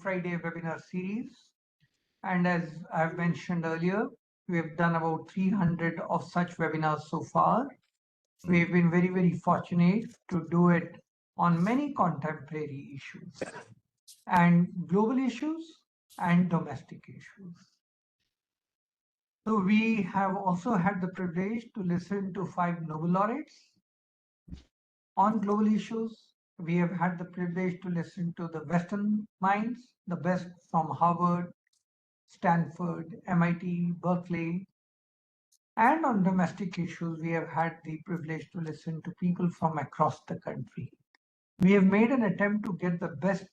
Friday webinar series. And as I've mentioned earlier, we have done about 300 of such webinars so far. We've been very, very fortunate to do it on many contemporary issues and global issues and domestic issues. So we have also had the privilege to listen to 5 Nobel laureates on global issues. We have had the privilege to listen to the Western minds, the best from Harvard, Stanford, MIT, Berkeley. And on domestic issues, we have had the privilege to listen to people from across the country. We have made an attempt to get the best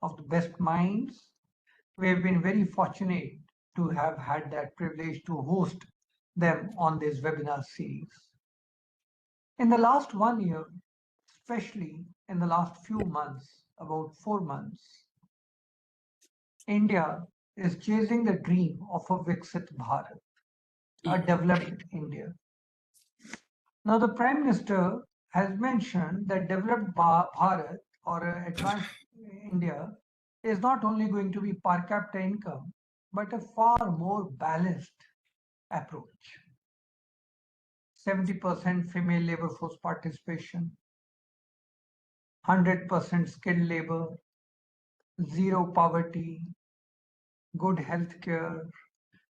of the best minds. We have been very fortunate to have had that privilege to host them on this webinar series. In the last 1 year, especially in the last few months, about 4 months, India is chasing the dream of a Viksit Bharat, a developed India. Now, the Prime Minister has mentioned that developed Bharat or advanced India is not only going to be per capita income, but a far more balanced approach. 70% female labor force participation, 100% skilled labor, zero poverty, good health care,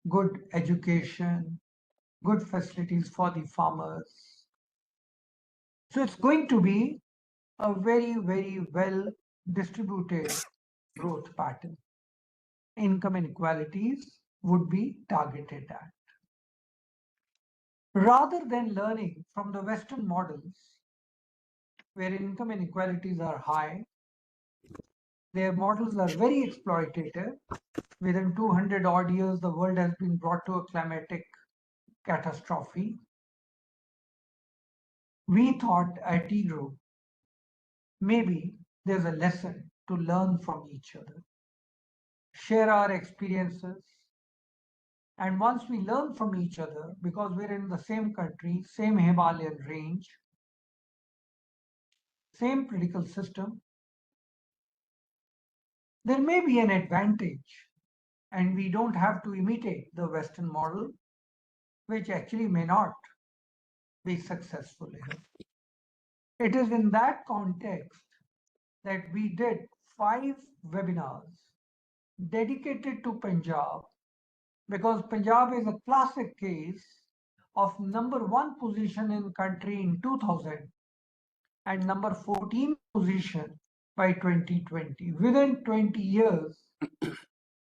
good education, good facilities for the farmers. So it's going to be a very, very well distributed growth pattern. Income inequalities would be targeted at. Rather than learning from the Western models, where income inequalities are high, their models are very exploitative. Within 200 odd years, the world has been brought to a climatic catastrophe. We thought at EGROW, maybe there's a lesson to learn from each other, share our experiences, and once we learn from each other, because we're in the same country, same Himalayan range, same political system, there may be an advantage, and we don't have to imitate the Western model, which actually may not be successful here. It is in that context that we did 5 webinars dedicated to Punjab, because Punjab is a classic case of #1 position in country in 2000 and #14 position by 2020. Within 20 years,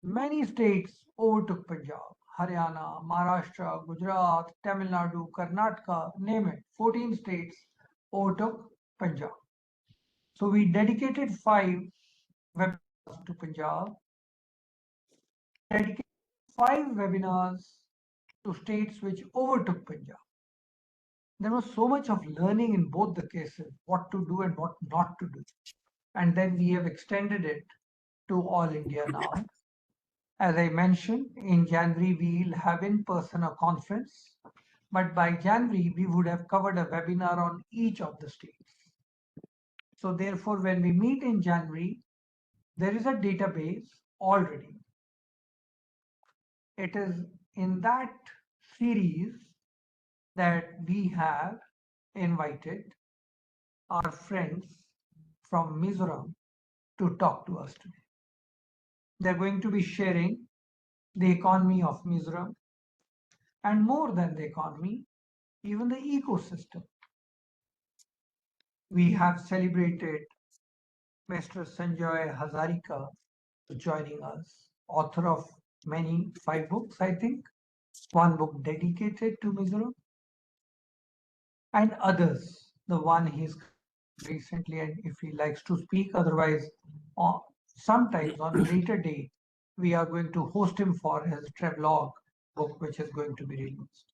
many states overtook Punjab. Haryana, Maharashtra, Gujarat, Tamil Nadu, Karnataka, name it, 14 states overtook Punjab. So we dedicated 5 webinars to Punjab, dedicated 5 webinars to states which overtook Punjab. There was so much of learning in both the cases, what to do and what not to do. And then we have extended it to all India now. As I mentioned, in January, we'll have in person a conference, but by January, we would have covered a webinar on each of the states. So therefore, when we meet in January, there is a database already. It is in that series that we have invited our friends from Mizoram to talk to us today. They're going to be sharing the economy of Mizoram, and more than the economy, even the ecosystem. We have celebrated Mr. Sanjoy Hazarika joining us, author of 5 books, I think, 1 book dedicated to Mizoram, and others, the one he's recently, and if he likes to speak, otherwise, sometimes on a later date, we are going to host him for his travelogue book, which is going to be released.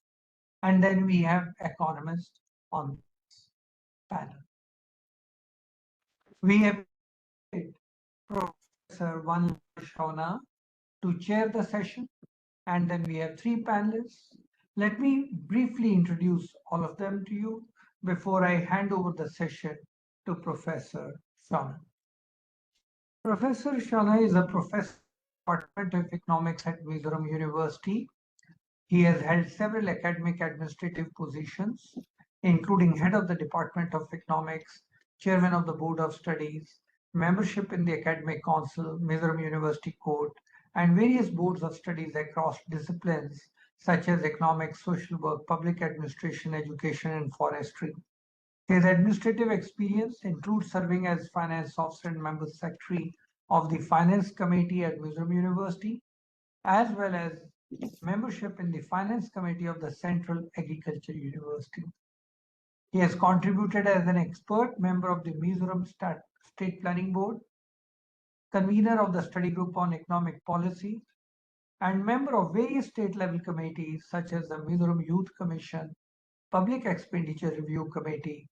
And then we have economists on this panel. We have Professor Vanlalchhawna to chair the session, and then we have 3 panelists. Let me briefly introduce all of them to you before I hand over the session to Professor Shawna. Professor Shana is a professor in the Department of Economics at Mizoram University. He has held several academic administrative positions, including head of the Department of Economics, chairman of the Board of Studies, membership in the Academic Council, Mizoram University Court, and various boards of studies across disciplines such as economics, social work, public administration, education, and forestry. His administrative experience includes serving as finance officer and member secretary of the Finance Committee at Mizoram University, as well as membership in the Finance Committee of the Central Agriculture University. He has contributed as an expert member of the Mizoram State Planning Board, convener of the Study Group on Economic Policy, and member of various state level committees such as the Mizoram Youth Commission, Public Expenditure Review Committee,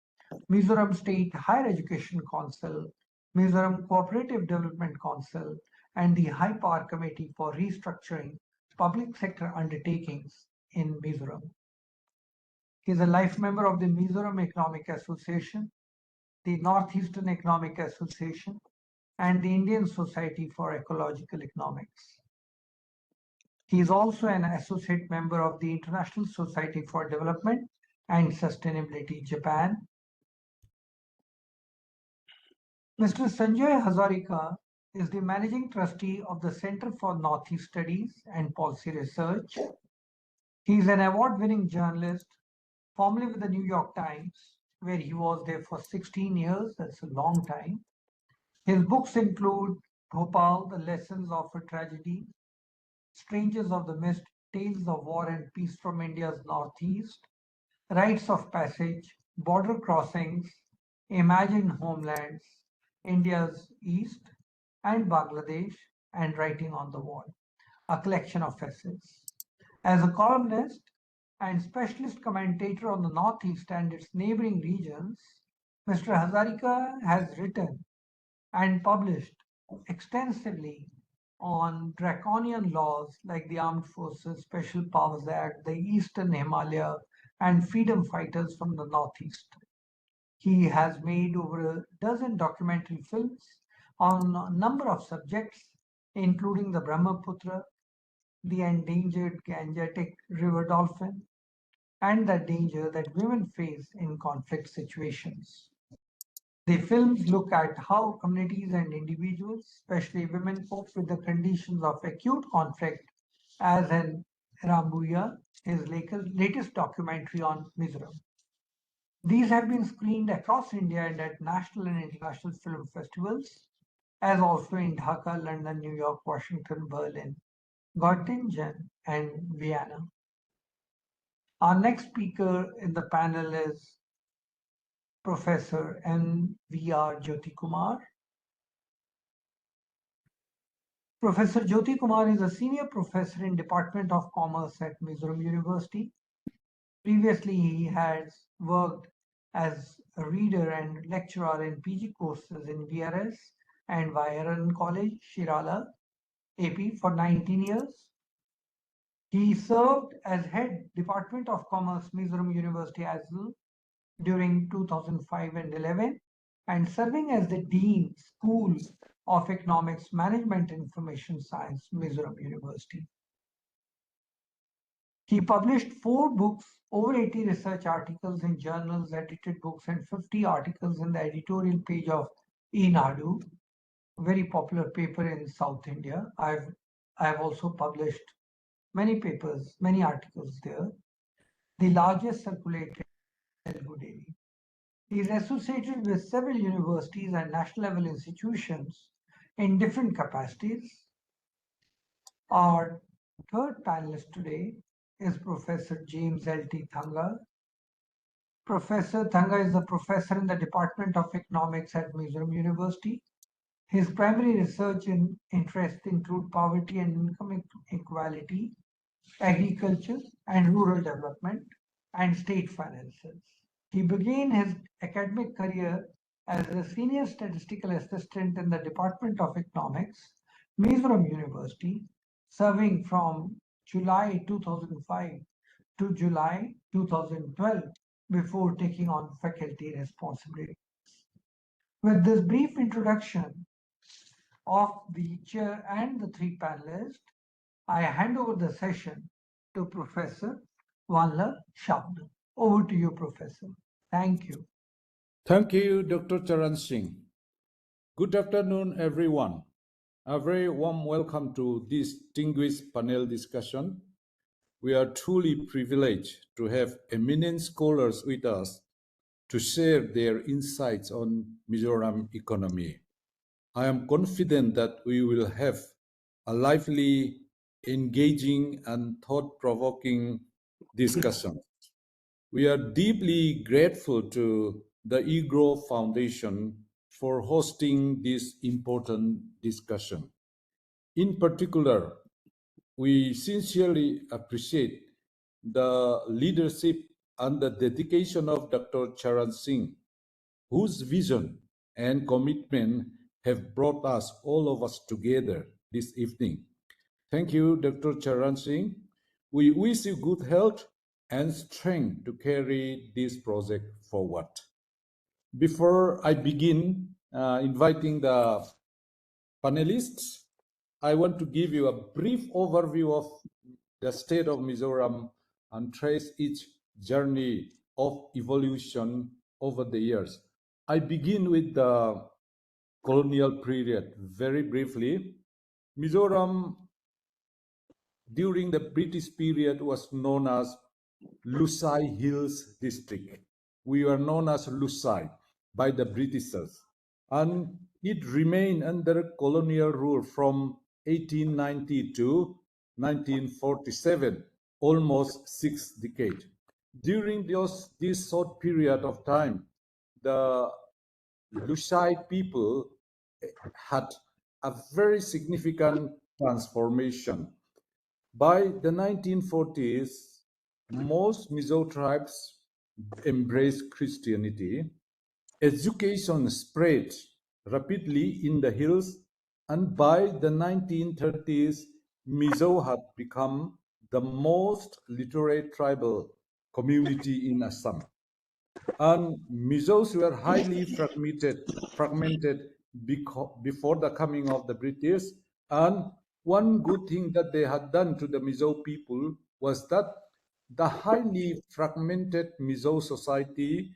Mizoram State Higher Education Council, Mizoram Cooperative Development Council, and the High Power Committee for Restructuring Public Sector Undertakings in Mizoram. He is a life member of the Mizoram Economic Association, the Northeastern Economic Association, and the Indian Society for Ecological Economics. He is also an associate member of the International Society for Development and Sustainability, Japan. Mr. Sanjoy Hazarika is the managing trustee of the Center for Northeast Studies and Policy Research. He is an award-winning journalist, formerly with the New York Times, where he was there for 16 years. That's a long time. His books include Bhopal, The Lessons of a Tragedy, Strangers of the Mist, Tales of War and Peace from India's Northeast, Rites of Passage, Border Crossings, Imagined Homelands, India's East, and Bangladesh, and Writing on the Wall, a collection of essays. As a columnist and specialist commentator on the Northeast and its neighboring regions, Mr. Hazarika has written and published extensively on draconian laws like the Armed Forces Special Powers Act, the Eastern Himalaya, and freedom fighters from the Northeast. He has made over a dozen documentary films on a number of subjects, including the Brahmaputra, the endangered Gangetic river dolphin, and the danger that women face in conflict situations. The films look at how communities and individuals, especially women, cope with the conditions of acute conflict, as in Rambuya, his latest documentary on Mizoram. These have been screened across India and at national and international film festivals, as also in Dhaka, London, New York, Washington, Berlin, Göttingen, and Vienna. Our next speaker in the panel is Professor M.V.R. Jyoti Kumar. Professor Jyoti Kumar is a senior professor in Department of Commerce at Mizoram University. Previously, he has worked as a reader and lecturer in PG courses in VRS and Vairan College, Shirala, AP for 19 years. He served as head Department of Commerce, Mizoram University as well during 2005 and 11, and serving as the Dean, School of Economics, Management and Information Science, Mizoram University. He published 4 books, over 80 research articles in journals, edited books, and 50 articles in the editorial page of eNadu, a very popular paper in South India. I've also published many papers, many articles there. The largest circulated Telugu daily. He is associated with several universities and national level institutions in different capacities. Our third panelist today is Professor James L.T. Thanga. Professor Thanga is a professor in the Department of Economics at Mizoram University. His primary research interests include poverty and income equality, agriculture and rural development, and state finances. He began his academic career as a senior statistical assistant in the Department of Economics, Mizoram University, serving from July 2005 to July 2012 before taking on faculty responsibilities. With this brief introduction, of the chair and the three panelists, I hand over the session to Professor Vanlalchhawna. Over to you, Professor. Thank you. Thank you, Dr. Charan Singh. Good afternoon, everyone. A very warm welcome to this distinguished panel discussion. We are truly privileged to have eminent scholars with us to share their insights on Mizoram economy. I am confident that we will have a lively, engaging, and thought-provoking discussion. We are deeply grateful to the EGROW Foundation for hosting this important discussion. In particular, we sincerely appreciate the leadership and the dedication of Dr. Charan Singh, whose vision and commitment have brought all of us together this evening. Thank you, Dr. Charan Singh. We wish you good health and strength to carry this project forward. Before I begin inviting the panelists, I want to give you a brief overview of the state of Mizoram and trace its journey of evolution over the years. I begin with the colonial period very briefly. Mizoram during the British period was known as Lusai Hills District. We were known as Lusai by the Britishers, and it remained under colonial rule from 1890 to 1947, almost 6 decades. During this short period of time, the Lusai people had a very significant transformation. By the 1940s, most Mizo tribes embraced Christianity. Education spread rapidly in the hills, and by the 1930s, Mizo had become the most literate tribal community in Assam. And Mizos were highly fragmented before the coming of the British. And one good thing that they had done to the Mizo people was that the highly fragmented Mizo society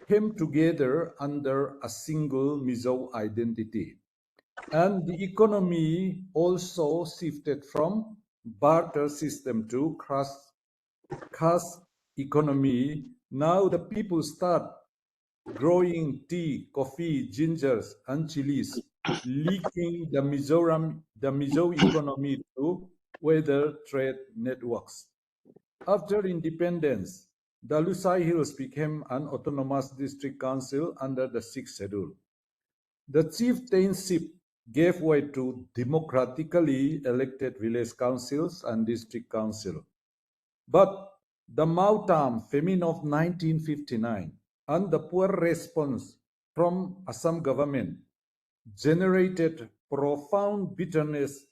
came together under a single Mizo identity. And the economy also shifted from barter system to caste economy. Now the people start growing tea, coffee, gingers, and chilies, linking the Mizo economy to weather trade networks. After independence, the Lusai Hills became an autonomous district council under the sixth schedule. The chieftainship gave way to democratically elected village councils and district council. But the Mautam famine of 1959 and the poor response from Assam government generated profound bitterness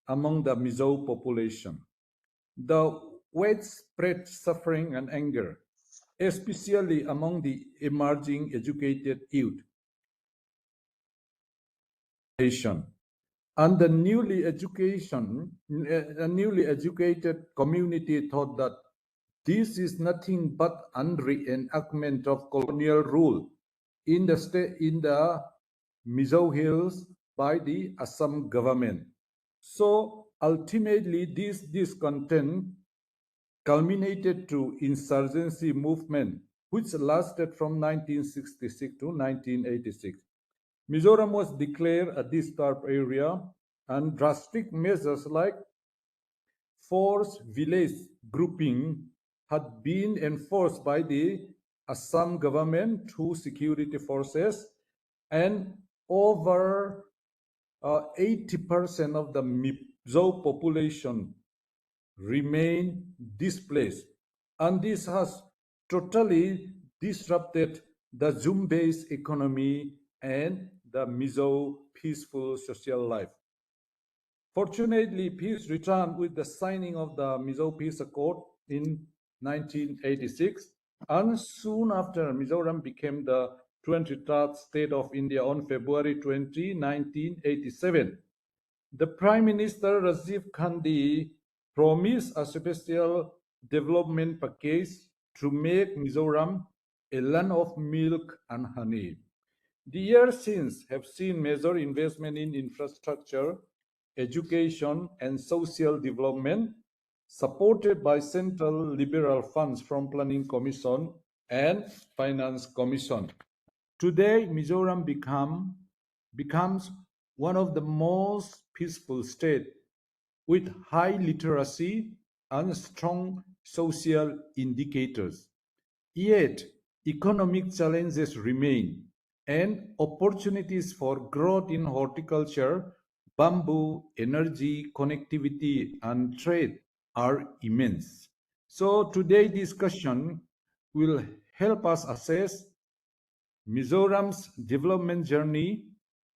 among the Mizo population. The widespread suffering and anger, especially among the emerging educated youth, and the newly educated community thought that this is nothing but an reenactment of colonial rule in the Mizo Hills by the Assam government. So ultimately, this discontent culminated to insurgency movement, which lasted from 1966 to 1986. Mizoram was declared a disturbed area, and drastic measures like forced village grouping had been enforced by the Assam government through security forces, and over 80% of the Mizo population remain displaced. And this has totally disrupted the Zoom-based economy and the Mizo peaceful social life. Fortunately, peace returned with the signing of the Mizo Peace Accord in 1986, and soon after, Mizoram became the 23rd State of India on February 20, 1987. The Prime Minister Rajiv Gandhi promised a special development package to make Mizoram a land of milk and honey. The years since have seen major investment in infrastructure, education, and social development, supported by central liberal funds from Planning Commission and Finance Commission. Today, Mizoram becomes one of the most peaceful states with high literacy and strong social indicators. Yet, economic challenges remain, and opportunities for growth in horticulture, bamboo, energy, connectivity, and trade are immense. So, today's discussion will help us assess Mizoram's development journey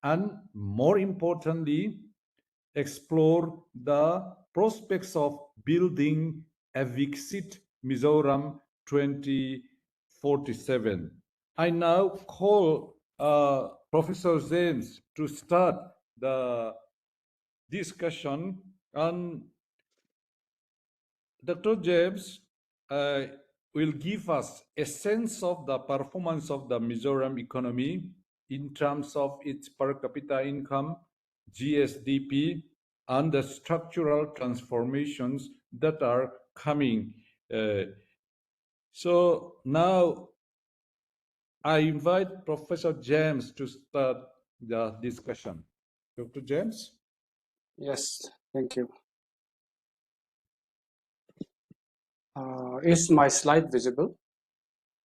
and, more importantly, explore the prospects of building a Viksit Mizoram 2047. I now call Professor James to start the discussion, and Dr. James will give us a sense of the performance of the Mizoram economy in terms of its per capita income, GSDP, and the structural transformations that are coming. So now I invite Professor James to start the discussion. Dr. James? Yes, thank you. Is my slide visible?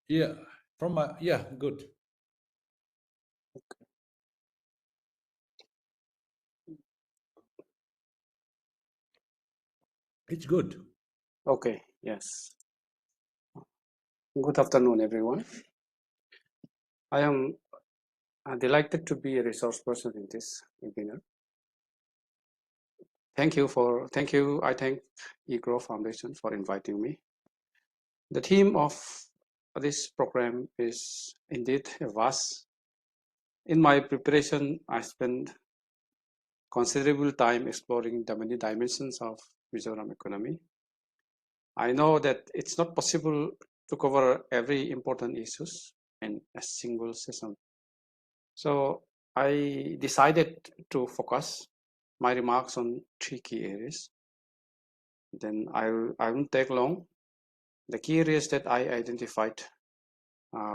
Yeah, good. It's good. Okay, yes. Good afternoon, everyone. I am delighted to be a resource person in this webinar. I thank EGROW Foundation for inviting me. The theme of this program is indeed vast. In my preparation, I spent considerable time exploring the many dimensions of Mizoram economy. I know that it's not possible to cover every important issues in a single session. So I decided to focus my remarks on three key areas. Then I won't take long. The key areas that I identified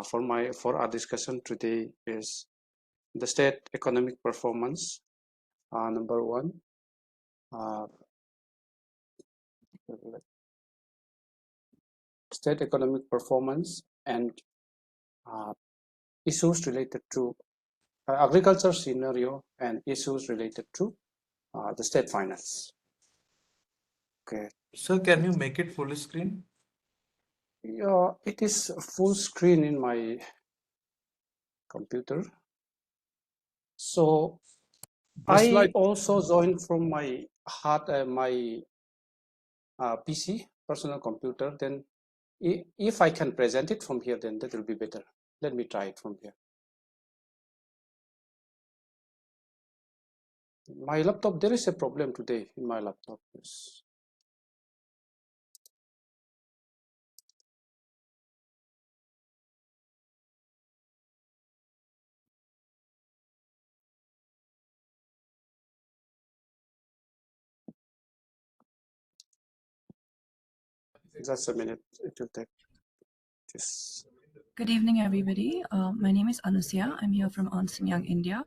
for our discussion today is the state economic performance, number one. State economic performance and issues related to agriculture scenario and issues related to the state finance. Okay. Sir, can you make it full screen? Yeah, it is full screen in my computer. So I also joined from my PC, personal computer. Then if I can present it from here, then that will be better. Let me try it from here. My laptop, there is a problem today in my laptop. Yes. Just a minute, it will take this. Good evening, everybody. My name is Anusia. I'm here from Ernst & Young, India.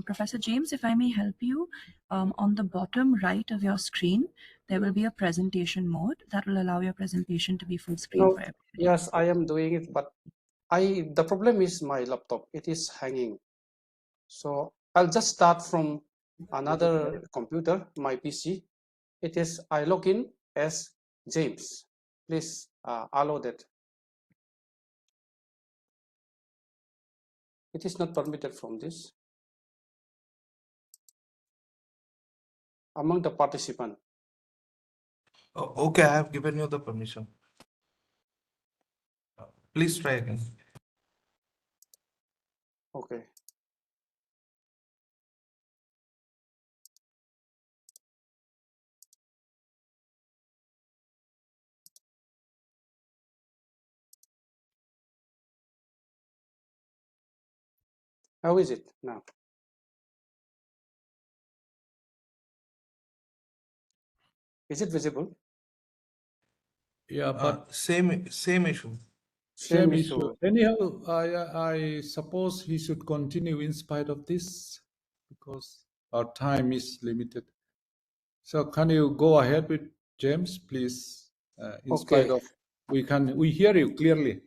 Professor James, if I may help you, on the bottom right of your screen, there will be a presentation mode that will allow your presentation to be full screen for everybody. Yes, I am doing it, but the problem is my laptop. It is hanging. So I'll just start from another computer, my PC. It is, I log in as James. Please allow that. It is not permitted from this. Among the participant. Oh, okay, I have given you the permission. Please try again. Okay. How is it now? Is it visible? Yeah, but Same issue. same issue. Anyhow, I suppose he should continue in spite of this because our time is limited. So can you go ahead with James, please? In spite Okay. of we hear you clearly.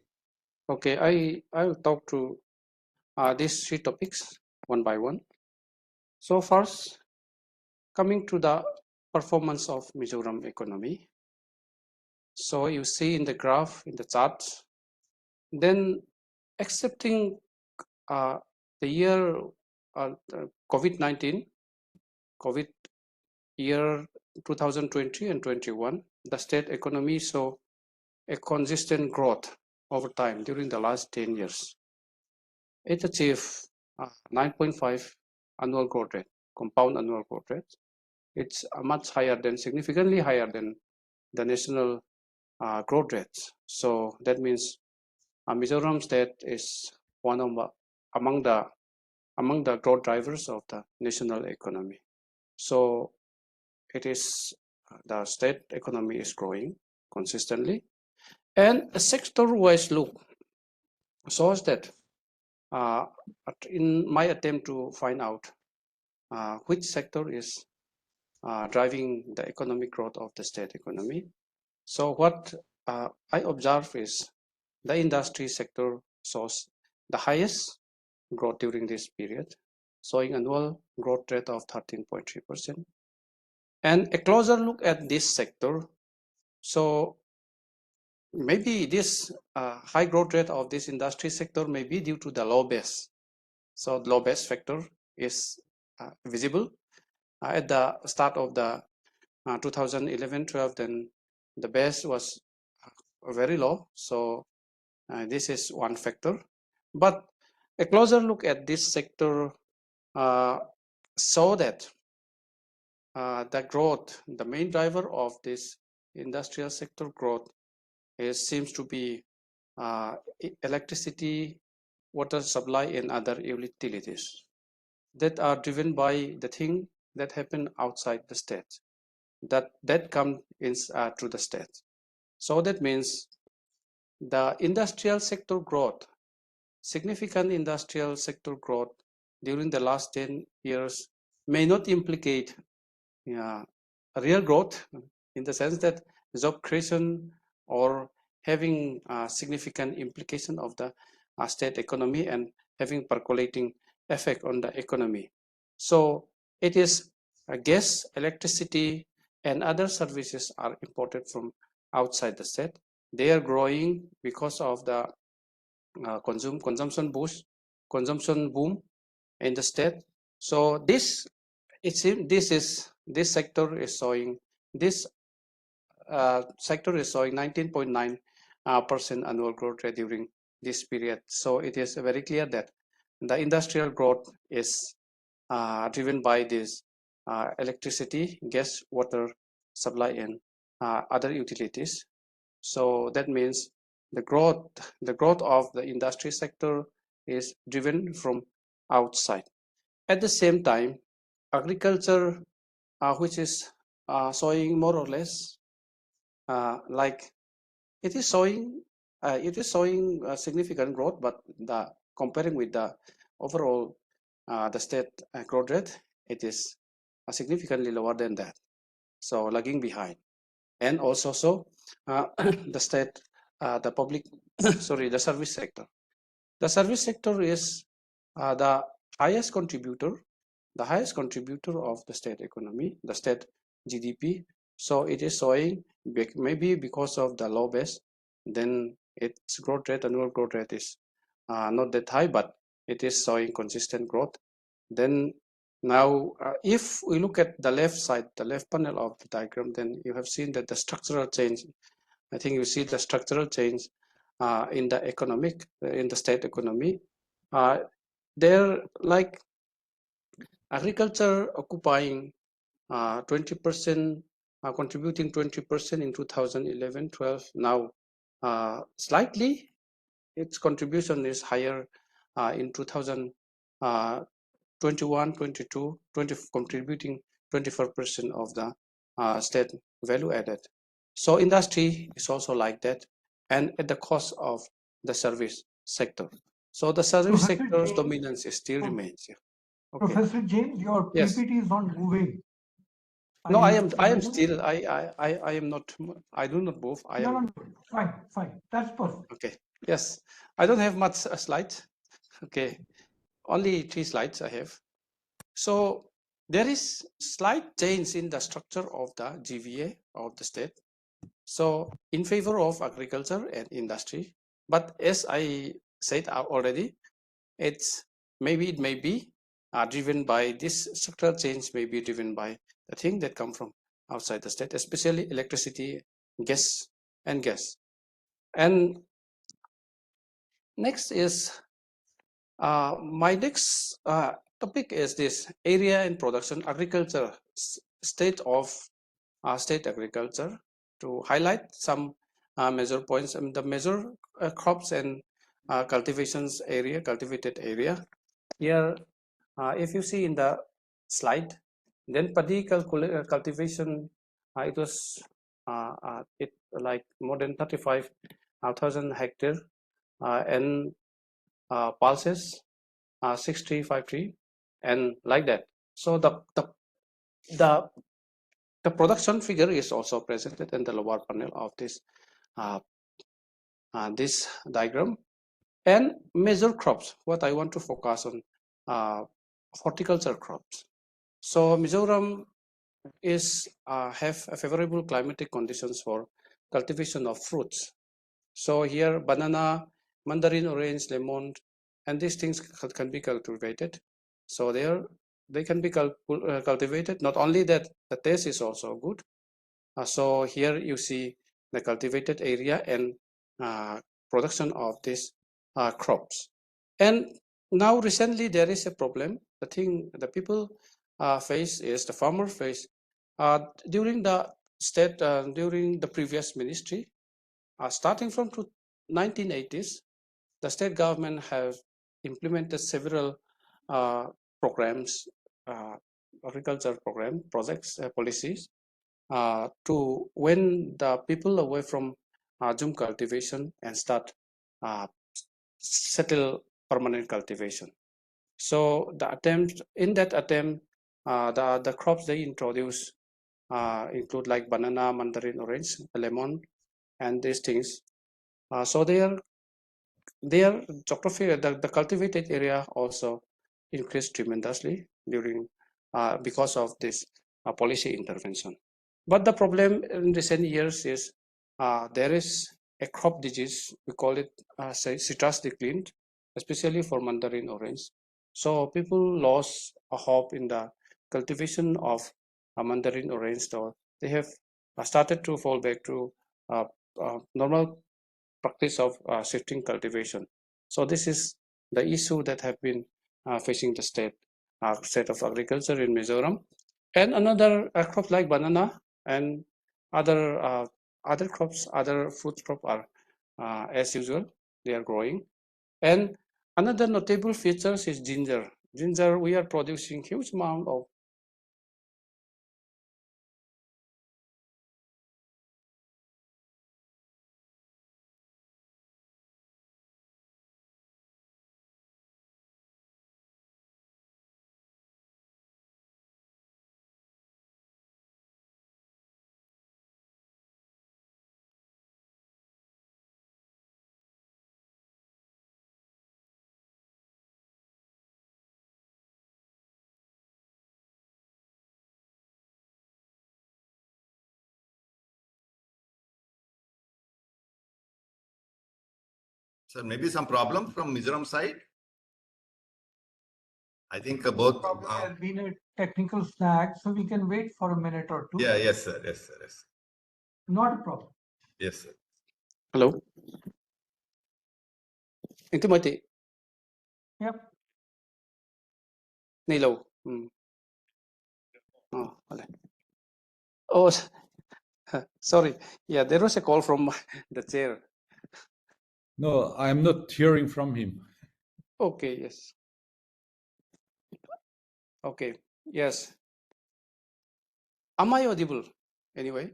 Okay. I will talk to these 3 topics one by one. So first, coming to the performance of Mizoram economy. So you see in the graph, in the chart, then accepting the year COVID-19, COVID year 2020 and 21, the state economy saw a consistent growth over time during the last 10 years. It achieved 9.5 annual growth rate, compound annual growth rate. It's much higher than, significantly higher than the national growth rates. So that means Mizoram state is one of among the growth drivers of the national economy. So it is the state economy is growing consistently, and a sector-wise look shows that in my attempt to find out which sector is driving the economic growth of the state economy. So what I observe is the industry sector shows the highest growth during this period, showing annual growth rate of 13.3%. And a closer look at this sector, so maybe this high growth rate of this industry sector may be due to the low base. So the low base factor is visible at the start of the 2011-12. Then the base was very low. So this is one factor. But a closer look at this sector saw that the growth, the main driver of this industrial sector growth seems to be electricity, water supply, and other utilities that are driven by the thing that happen outside the state, that come in to the state. So that means the industrial sector growth, significant industrial sector growth during the last 10 years may not implicate real growth in the sense that job creation or having significant implication of the state economy and having percolating effect on the economy. So it is gas, electricity, and other services are imported from outside the state. They are growing because of the consumption boom in the state. So this sector is showing 19.9% annual growth rate during this period. So it is very clear that the industrial growth is driven by this electricity, gas, water supply, and other utilities. So that means the growth of the industry sector is driven from outside. At the same time, agriculture, which is showing more or less like it is showing significant growth, but comparing with the overall the state growth rate, it is significantly lower than that, so lagging behind. And also the state the public sorry, the service sector is the highest contributor of the state economy, the state GDP. So it is showing, maybe because of the low base, then its growth rate, annual growth rate is not that high, but it is showing consistent growth. Then now, if we look at the left side, the left panel of the diagram, then you have seen that the structural change, I think you see the structural change in the state economy. they're like agriculture occupying 20%, contributing 20% in 2011-12. Now, slightly, its contribution is higher in 2021-22, contributing 24% of the state value added. So industry is also like that, and at the cost of the service sector. So the service Professor sector's James, dominance still remains. Yeah. Okay. Professor James, your Yes. PPT is not moving. No, Are I you am moving? still, I am not, I do not move. I am. No, fine, that's perfect. Okay. Yes. I don't have much slides. Okay. Only 3 slides I have. So there is slight change in the structure of the GVA of the state. So in favor of agriculture and industry, but as I said already, it may be driven by this structural change, may be driven by the thing that come from outside the state, especially electricity, gas. And next is my next topic is this area and production agriculture, state of state agriculture, to highlight some major points and the major crops and cultivated area. Here, if you see in the slide, then paddy cultivation, it was it like more than 35,000 hectare, and pulses 6353, and like that. So the production figure is also presented in the lower panel of this this diagram. And major crops, what I want to focus on, horticulture crops. So Mizoram is have a favorable climatic conditions for cultivation of fruits. So here banana, mandarin, orange, lemon, and these things can be cultivated. So they can be cultivated. Not only that, the taste is also good. So here you see the cultivated area and production of these crops. And now recently there is a problem. The thing the people face is the farmer face during the state during the previous ministry, starting from 1980s, the state government has implemented several programs, agriculture program projects, policies, to when the people away from Zoom cultivation and start settle permanent cultivation. So the attempt in that attempt, the crops they introduce include like banana, mandarin, orange, lemon, and these things. So their geography, the cultivated area also increased tremendously during because of this policy intervention. But the problem in recent years is there is a crop disease, we call it citrus decline, especially for mandarin orange. So people lost a hope in the cultivation of mandarin orange. So they have started to fall back to normal practice of shifting cultivation. So this is the issue that have been facing the state of agriculture in Mizoram. And another crop like banana and other crops, other food crop are as usual, they are growing. And another notable features is ginger. Ginger, we are producing huge amount of So maybe some problem from Mizoram side. I think both. There's been a technical snag, so we can wait for a minute or two. Yeah, yes, sir. Yes, sir. Yes. Not a problem. Yes, sir. hello. Intimate. Yep. Nilo. Oh, oh, sorry. Yeah, there was a call from the chair. No, I'm not hearing from him. Okay, yes. Okay, yes. Am I audible anyway?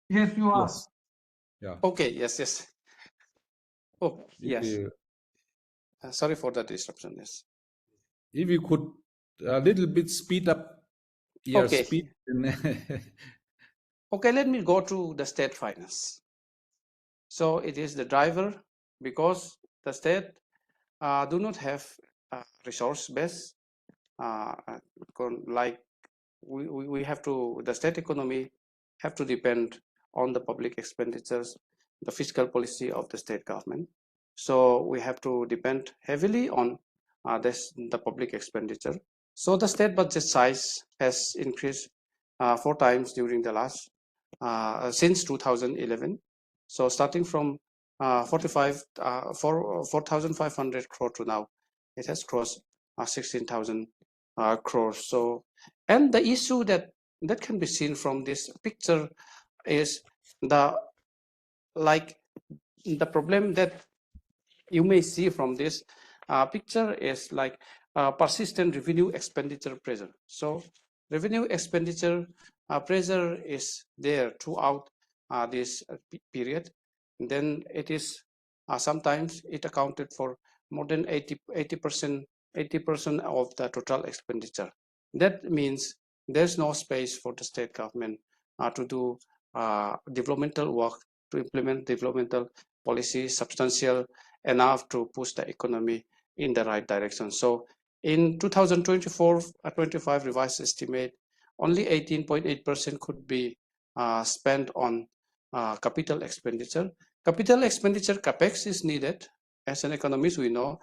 Yes, you are. Yes. Yeah. Okay, yes. Oh, yes. If Sorry for the disruption. Yes. you could a little bit speed up your Okay. speed. Okay, let me go to the state finance. So it is the driver because the state do not have resource base like we have to, the state economy have to depend on the public expenditures, the fiscal policy of the state government. So we have to depend heavily on the public expenditure. So the state budget size has increased 4 times during the last, since 2011. So starting from 4,500 crore to now, it has crossed 16,000 crores. So, and the issue that can be seen from this picture is the problem that you may see from this picture is like persistent revenue expenditure pressure. So revenue expenditure pressure is there throughout this period. And then it is sometimes it accounted for more than 80% of the total expenditure. That means there's no space for the state government to do developmental work, to implement developmental policy substantial enough to push the economy in the right direction. So in 2024-25 revised estimate, only 18.8% could be spent on capital expenditure. Capital expenditure, capex, is needed. As an economist, we know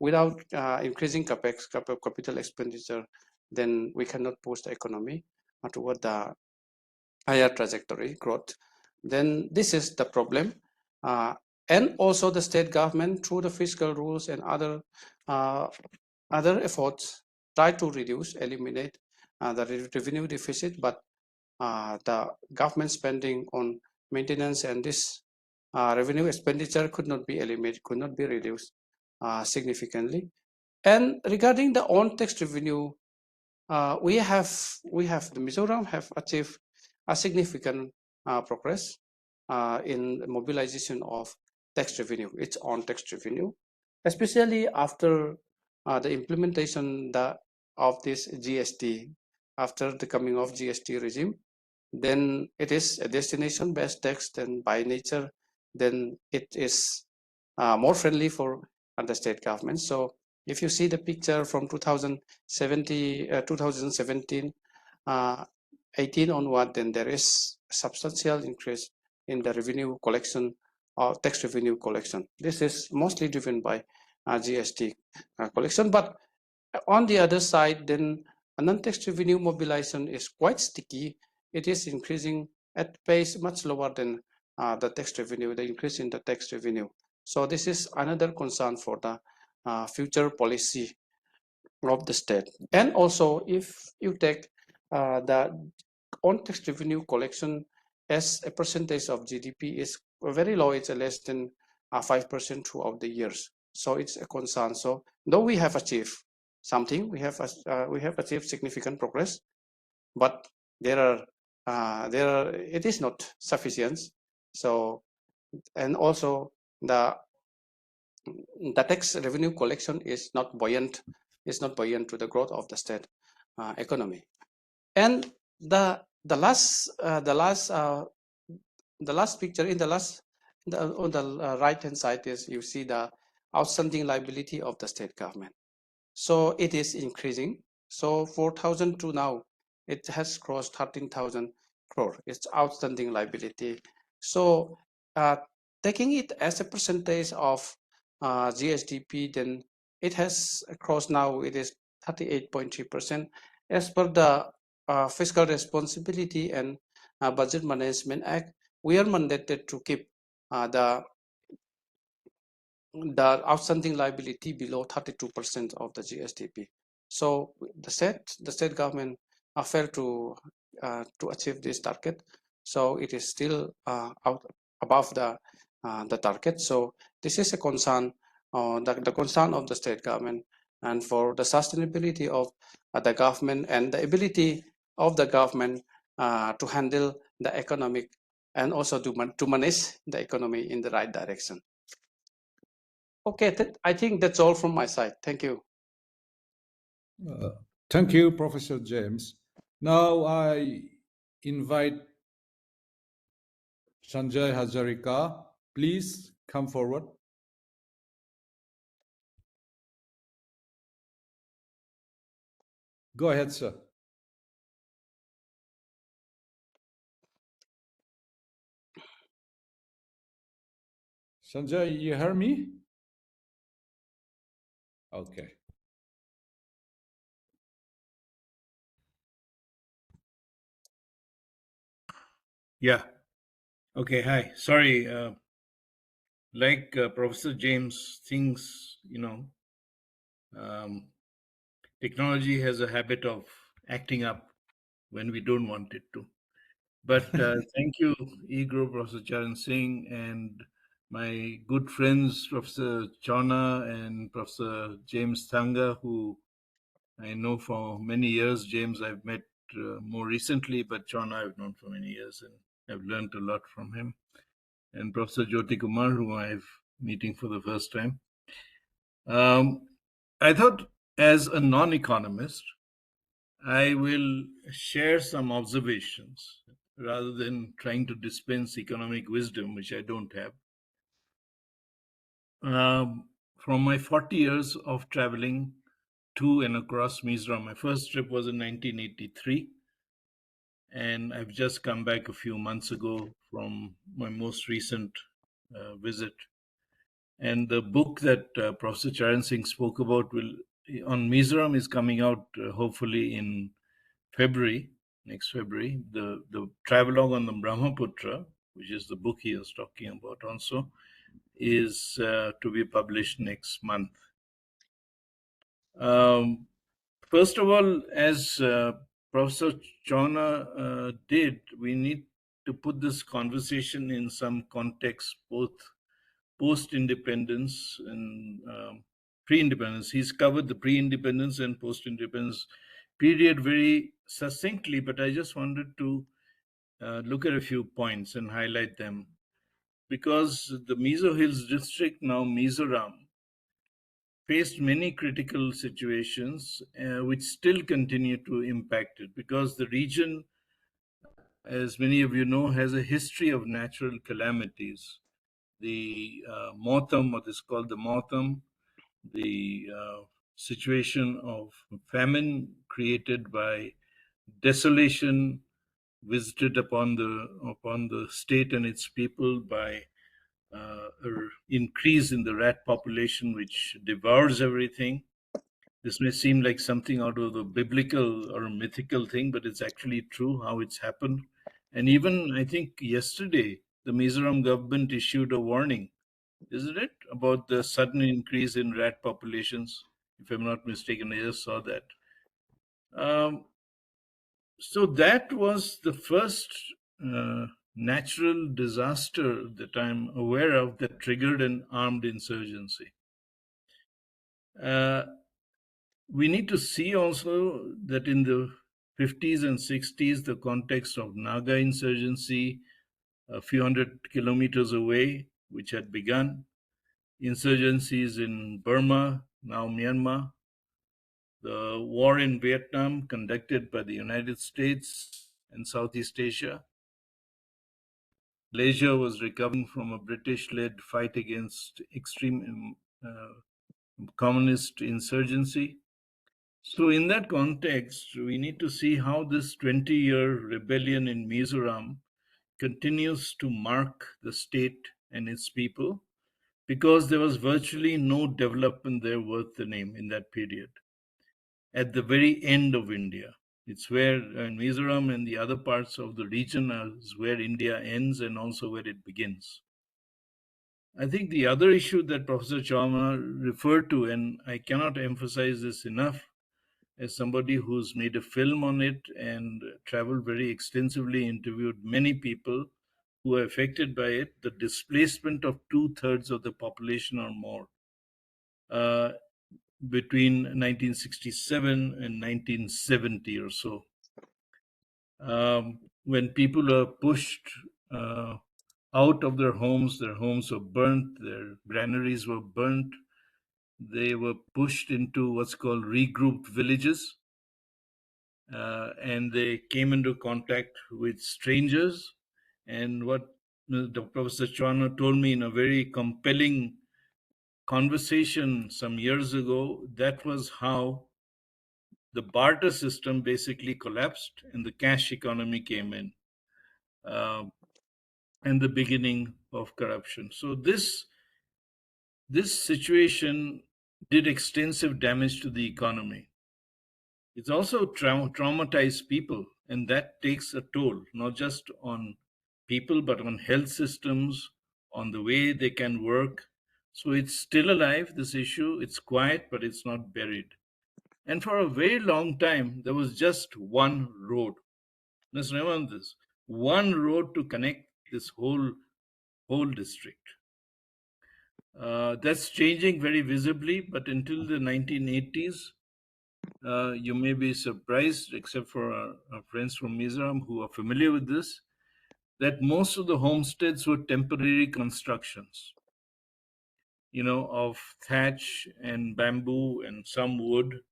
without increasing capex, capital expenditure, then we cannot push the economy toward the higher trajectory growth. Then this is the problem. And also the state government, through the fiscal rules and other efforts, try to reduce, eliminate the revenue deficit, but the government spending on maintenance and this revenue expenditure could not be eliminated, could not be reduced significantly. And regarding the on-tax revenue, we have the Mizoram have achieved a significant progress in mobilization of tax revenue, its own tax revenue, especially after the implementation of this GST, after the coming of GST regime. Then it is a destination-based tax, then by nature, then it is more friendly for the state government. So if you see the picture from 2017, 18 onward, then there is substantial increase in the revenue collection or tax revenue collection. This is mostly driven by GST collection, but on the other side, then non-tax revenue mobilization is quite sticky. It is increasing at pace much lower than the tax revenue, the increase in the tax revenue. So this is another concern for the future policy of the state. And also, if you take the on-tax revenue collection as a percentage of GDP is very low, it's less than 5% throughout the years. So it's a concern. So though we have achieved something, we have achieved significant progress, but it is not sufficient. So, and also the tax revenue collection is not buoyant to the growth of the state economy. And the last picture on the right hand side is you see the outstanding liability of the state government. So it is increasing. So 4,000 to now it has crossed 13,000 crore. It's outstanding liability. So taking it as a percentage of GSDP, then it has crossed now, it is 38.3%. As per the Fiscal Responsibility and Budget Management Act, we are mandated to keep the outstanding liability below 32% of the GSDP. So the state government failed to achieve this target. So it is still out above the target. So this is a concern, the concern of the state government, and for the sustainability of the government and the ability of the government to handle the economic and also to manage the economy in the right direction. Okay, I think that's all from my side. Thank you. Thank you, Professor James. Now I invite Sanjoy Hazarika. Please come forward. Go ahead, sir. Sanjoy, you hear me? Okay. Yeah. Okay. Hi. Sorry. Like Professor James thinks, technology has a habit of acting up when we don't want it to. But thank you, EGROW, Professor Charan Singh, and my good friends, Professor Chawna and Professor James Thanga, who I know for many years. James I've met more recently, but Chawna I've known for many years and I've learned a lot from him. And Professor Jyoti Kumar, who I'm meeting for the first time. I thought, as a non-economist, I will share some observations rather than trying to dispense economic wisdom, which I don't have. From my 40 years of traveling to and across Mizoram, my first trip was in 1983, and I've just come back a few months ago from my most recent visit. And the book that Professor Charan Singh spoke about on Mizoram is coming out hopefully in February, next February. The travelogue on the Brahmaputra, which is the book he was talking about also, is to be published next month. First of all, as Professor Chawna did, we need to put this conversation in some context, both post-independence and pre-independence. He's covered the pre-independence and post-independence period very succinctly, but I just wanted to look at a few points and highlight them. Because the Mizo Hills district, now Mizoram, faced many critical situations which still continue to impact it, because the region, as many of you know, has a history of natural calamities. The Motham, what is called the Motham, the situation of famine created by desolation visited upon the state and its people by increase in the rat population, which devours everything. This may seem like something out of the biblical or mythical thing, but it's actually true how it's happened. And even, I think, yesterday, the Mizoram government issued a warning, isn't it, about the sudden increase in rat populations? If I'm not mistaken, I just saw that. So that was the first natural disaster that I'm aware of that triggered an armed insurgency. We need to see also that in the 50s and 60s, the context of Naga insurgency, a few hundred kilometers away, which had begun, insurgencies in Burma, now Myanmar, the war in Vietnam conducted by the United States and Southeast Asia. Malaysia was recovering from a British-led fight against extreme communist insurgency. So in that context, we need to see how this 20-year rebellion in Mizoram continues to mark the state and its people, because there was virtually no development there worth the name in that period. At the very end of India, it's where Mizoram and the other parts of the region is where India ends and also where it begins. I think the other issue that Professor Chawna referred to, and I cannot emphasize this enough, as somebody who's made a film on it and traveled very extensively, interviewed many people who are affected by it, the displacement of 2/3 of the population or more uh, between 1967 and 1970 or so. When people are pushed out of their homes were burnt, their granaries were burnt, they were pushed into what's called regrouped villages, and they came into contact with strangers. And what Professor Chawna told me in a very compelling conversation some years ago, that was how the barter system basically collapsed and the cash economy came in, and the beginning of corruption. So this situation did extensive damage to the economy. It's also traumatized people, and that takes a toll, not just on people, but on health systems, on the way they can work. So it's still alive, this issue. It's quiet, but it's not buried. And for a very long time, there was just one road. Let's remember this: one road to connect this whole district. That's changing very visibly, but until the 1980s, you may be surprised, except for our friends from Mizoram who are familiar with this, that most of the homesteads were temporary constructions, of thatch and bamboo and some wood.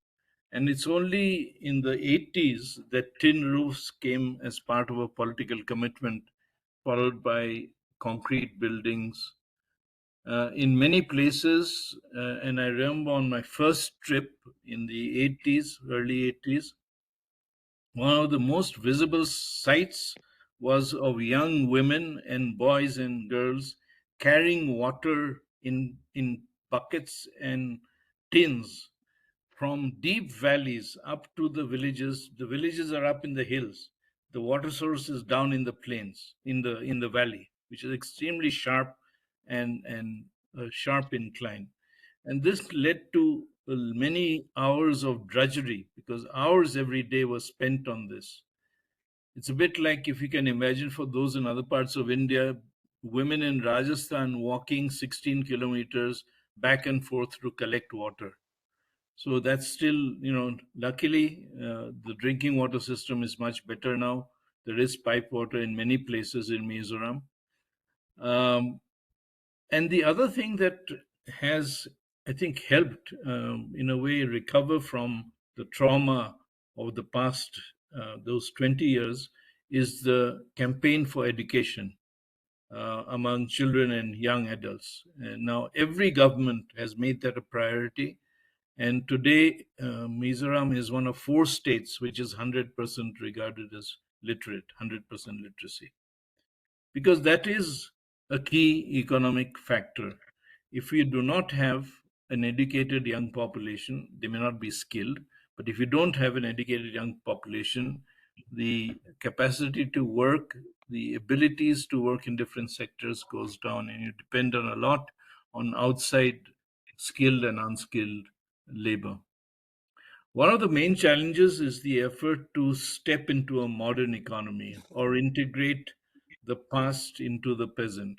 And it's only in the 80s that tin roofs came as part of a political commitment, followed by concrete buildings. In many places, and I remember on my first trip in the 80s, early 80s, one of the most visible sights was of young women and boys and girls carrying water in buckets and tins from deep valleys up to the villages. The villages are up in the hills. The water source is down in the plains, in the valley, which is extremely sharp and a sharp incline. And this led to many hours of drudgery, because hours every day were spent on this. It's a bit like, if you can imagine, for those in other parts of India, women in Rajasthan walking 16 kilometers back and forth to collect water. So that's still, luckily, the drinking water system is much better now. There is pipe water in many places in Mizoram. And the other thing that has, I think, helped in a way recover from the trauma of the past, those 20 years, is the campaign for education among children and young adults. And now every government has made that a priority. And today, Mizoram is one of 4 states which is 100% regarded as literate, 100% literacy. Because that is a key economic factor. If we do not have an educated young population, they may not be skilled, but if you don't have an educated young population, the capacity to work, the abilities to work in different sectors goes down, and you depend on a lot on outside skilled and unskilled labor. One of the main challenges is the effort to step into a modern economy or integrate the past into the present.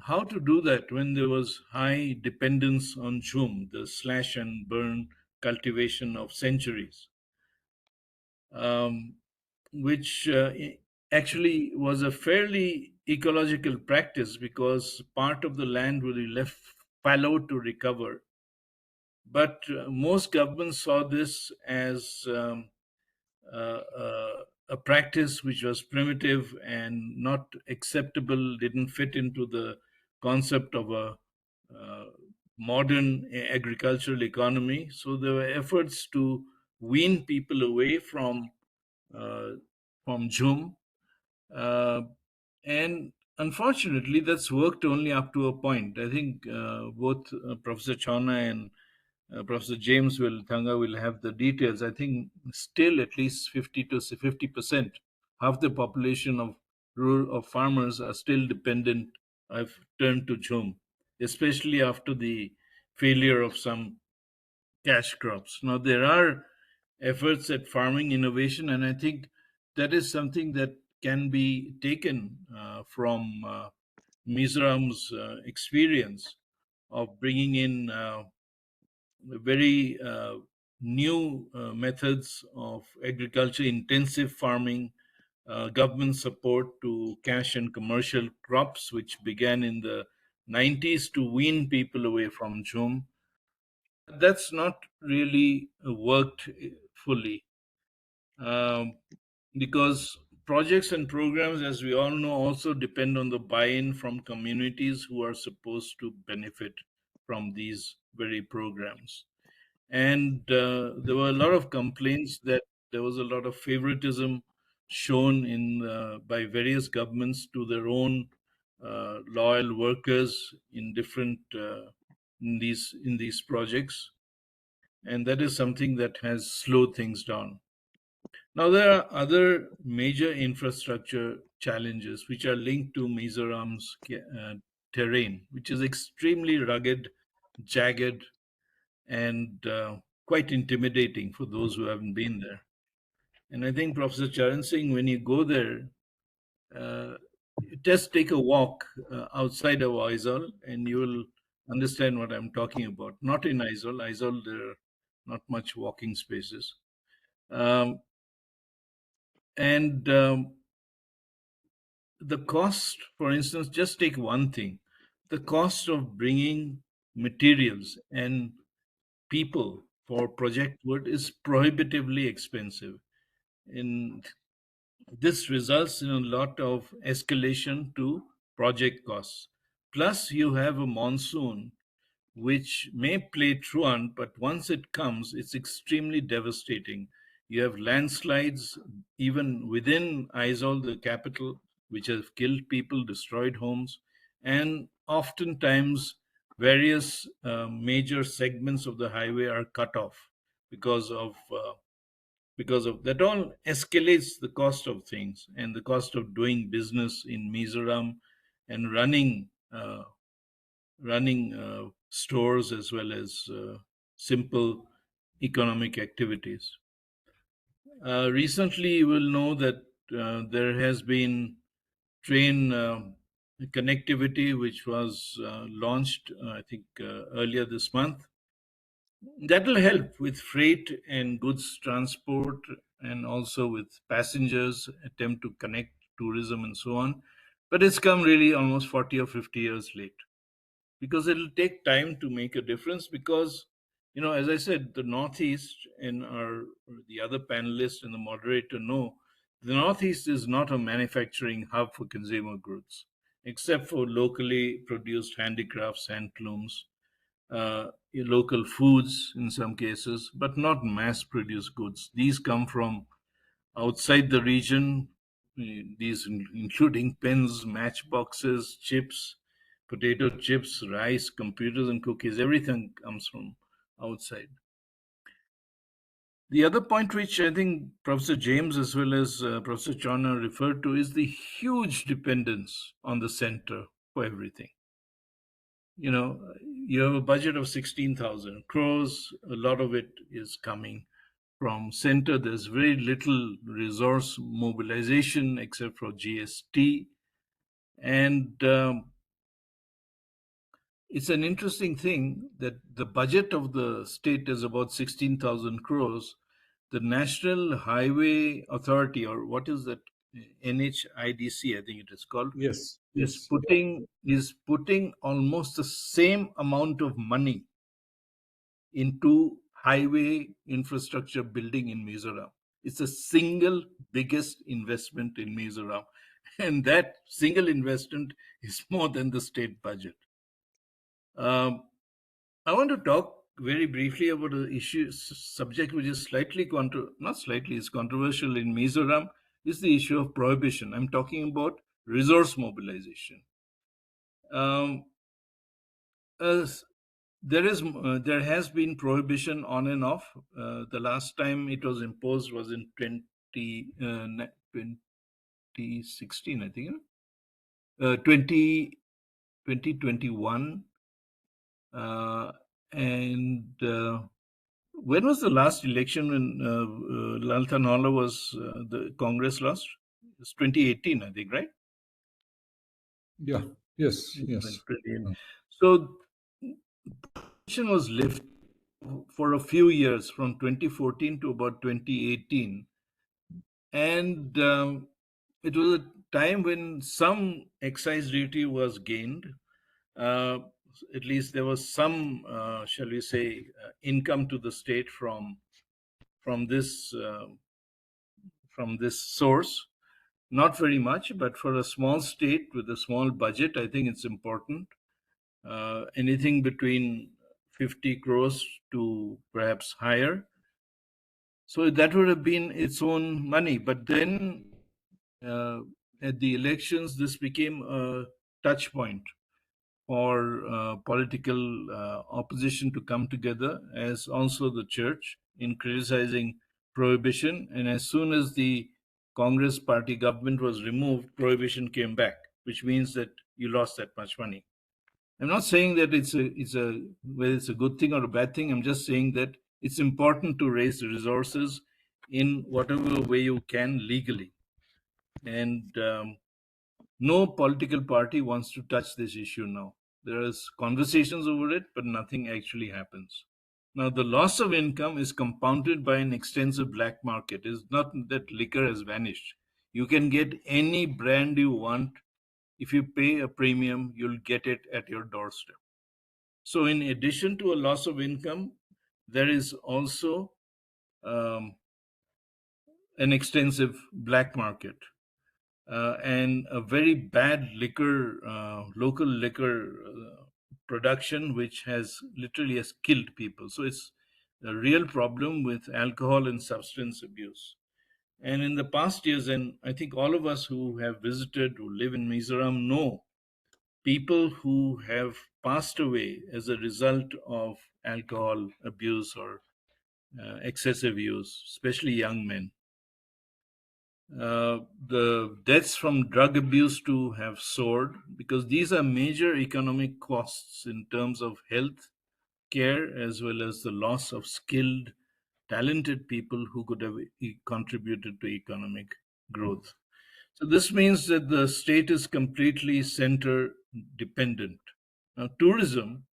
How to do that when there was high dependence on jhum, the slash and burn cultivation of centuries, which actually was a fairly ecological practice, because part of the land will be left fallow to recover. But most governments saw this as a practice which was primitive and not acceptable, didn't fit into the concept of a modern agricultural economy. So there were efforts to wean people away from jhum, and unfortunately, that's worked only up to a point. I think both Professor Chawna and Professor James Thanga will have the details. I think still at least 50 to 50%, half the population of farmers are still dependent, have turned to jhum, especially after the failure of some cash crops. Now, there are efforts at farming innovation, and I think that is something that can be taken from Mizoram's experience of bringing in very new methods of agriculture intensive farming, government support to cash and commercial crops, which began in the 90s to wean people away from Jhum. That's not really worked fully, because projects and programs, as we all know, also depend on the buy-in from communities who are supposed to benefit from these very programs. And there were a lot of complaints that there was a lot of favoritism shown by various governments to their own loyal workers in different in these projects, and that is something that has slowed things down. Now, there are other major infrastructure challenges which are linked to Mizoram's terrain, which is extremely rugged, jagged, and quite intimidating for those who haven't been there. And I think, Professor Charan Singh, when you go there, just take a walk outside of Aizawl and you will understand what I'm talking about. Not in Aizawl. Aizawl, there are not much walking spaces. And the cost, for instance, just take one thing. The cost of bringing materials and people for project work is prohibitively expensive. And this results in a lot of escalation to project costs. Plus, you have a monsoon which may play truant, but once it comes, it's extremely devastating. You have landslides even within Aizawl, the capital, which have killed people, destroyed homes, and oftentimes various major segments of the highway are cut off because of that. All escalates the cost of things and the cost of doing business in Mizoram and running stores as well as simple economic activities. Recently, you will know that there has been train connectivity, which was launched, I think, earlier this month. That will help with freight and goods transport and also with passengers, attempt to connect tourism and so on. But it's come really almost 40 or 50 years late, because it'll take time to make a difference. Because, as I said, the Northeast, and the other panelists and the moderator know, the Northeast is not a manufacturing hub for consumer goods, except for locally produced handicrafts, handlooms, local foods in some cases, but not mass produced goods. These come from outside the region, these including pens, matchboxes, chips, potato chips, rice, computers, and cookies. Everything comes from outside. The other point, which I think Professor James as well as Professor Chawna referred to, is the huge dependence on the center for everything. You have a budget of 16,000 crores. A lot of it is coming from center. There's very little resource mobilization except for GST. And it's an interesting thing that the budget of the state is about 16,000 crores. The National Highway Authority, or what is that? NHIDC, I think it is called. Yes. Is putting almost the same amount of money into highway infrastructure building in Mizoram. It's the single biggest investment in Mizoram, and that single investment is more than the state budget. I want to talk very briefly about the subject which is is controversial in Mizoram, is the issue of prohibition. I'm talking about resource mobilization. There has been prohibition on and off. The last time it was imposed was in 2016, I think. 2021. And when was the last election when Vanlalchhawna was the Congress lost? It's 2018, I think, right? Yeah. Yes. Yes. 2018. So prohibition was lifted for a few years from 2014 to about 2018, and it was a time when some excise duty was gained. At least there was some, shall we say, income to the state from this source. Not very much, but for a small state with a small budget, I think it's important. Anything between 50 crores to perhaps higher. So that would have been its own money. But then at the elections, this became a touch point for political opposition to come together, as also the church, in criticizing prohibition. And as soon as the Congress party government was removed, prohibition came back, which means that you lost that much money. I'm not saying that whether it's a good thing or a bad thing. I'm just saying that it's important to raise resources in whatever way you can legally. And no political party wants to touch this issue now. There is conversations over it, but nothing actually happens. Now, the loss of income is compounded by an extensive black market. It's not that liquor has vanished. You can get any brand you want. If you pay a premium, you'll get it at your doorstep. So in addition to a loss of income, there is also an extensive black market and a very bad local liquor production, which literally has killed people. So it's a real problem with alcohol and substance abuse. And in the past years, and I think all of us who have visited, who live in Mizoram, know people who have passed away as a result of alcohol abuse or excessive use, especially young men. The deaths from drug abuse too have soared, because these are major economic costs in terms of health care, as well as the loss of skilled, talented people who could have contributed to economic growth. So this means that the state is completely center dependent. Now, tourism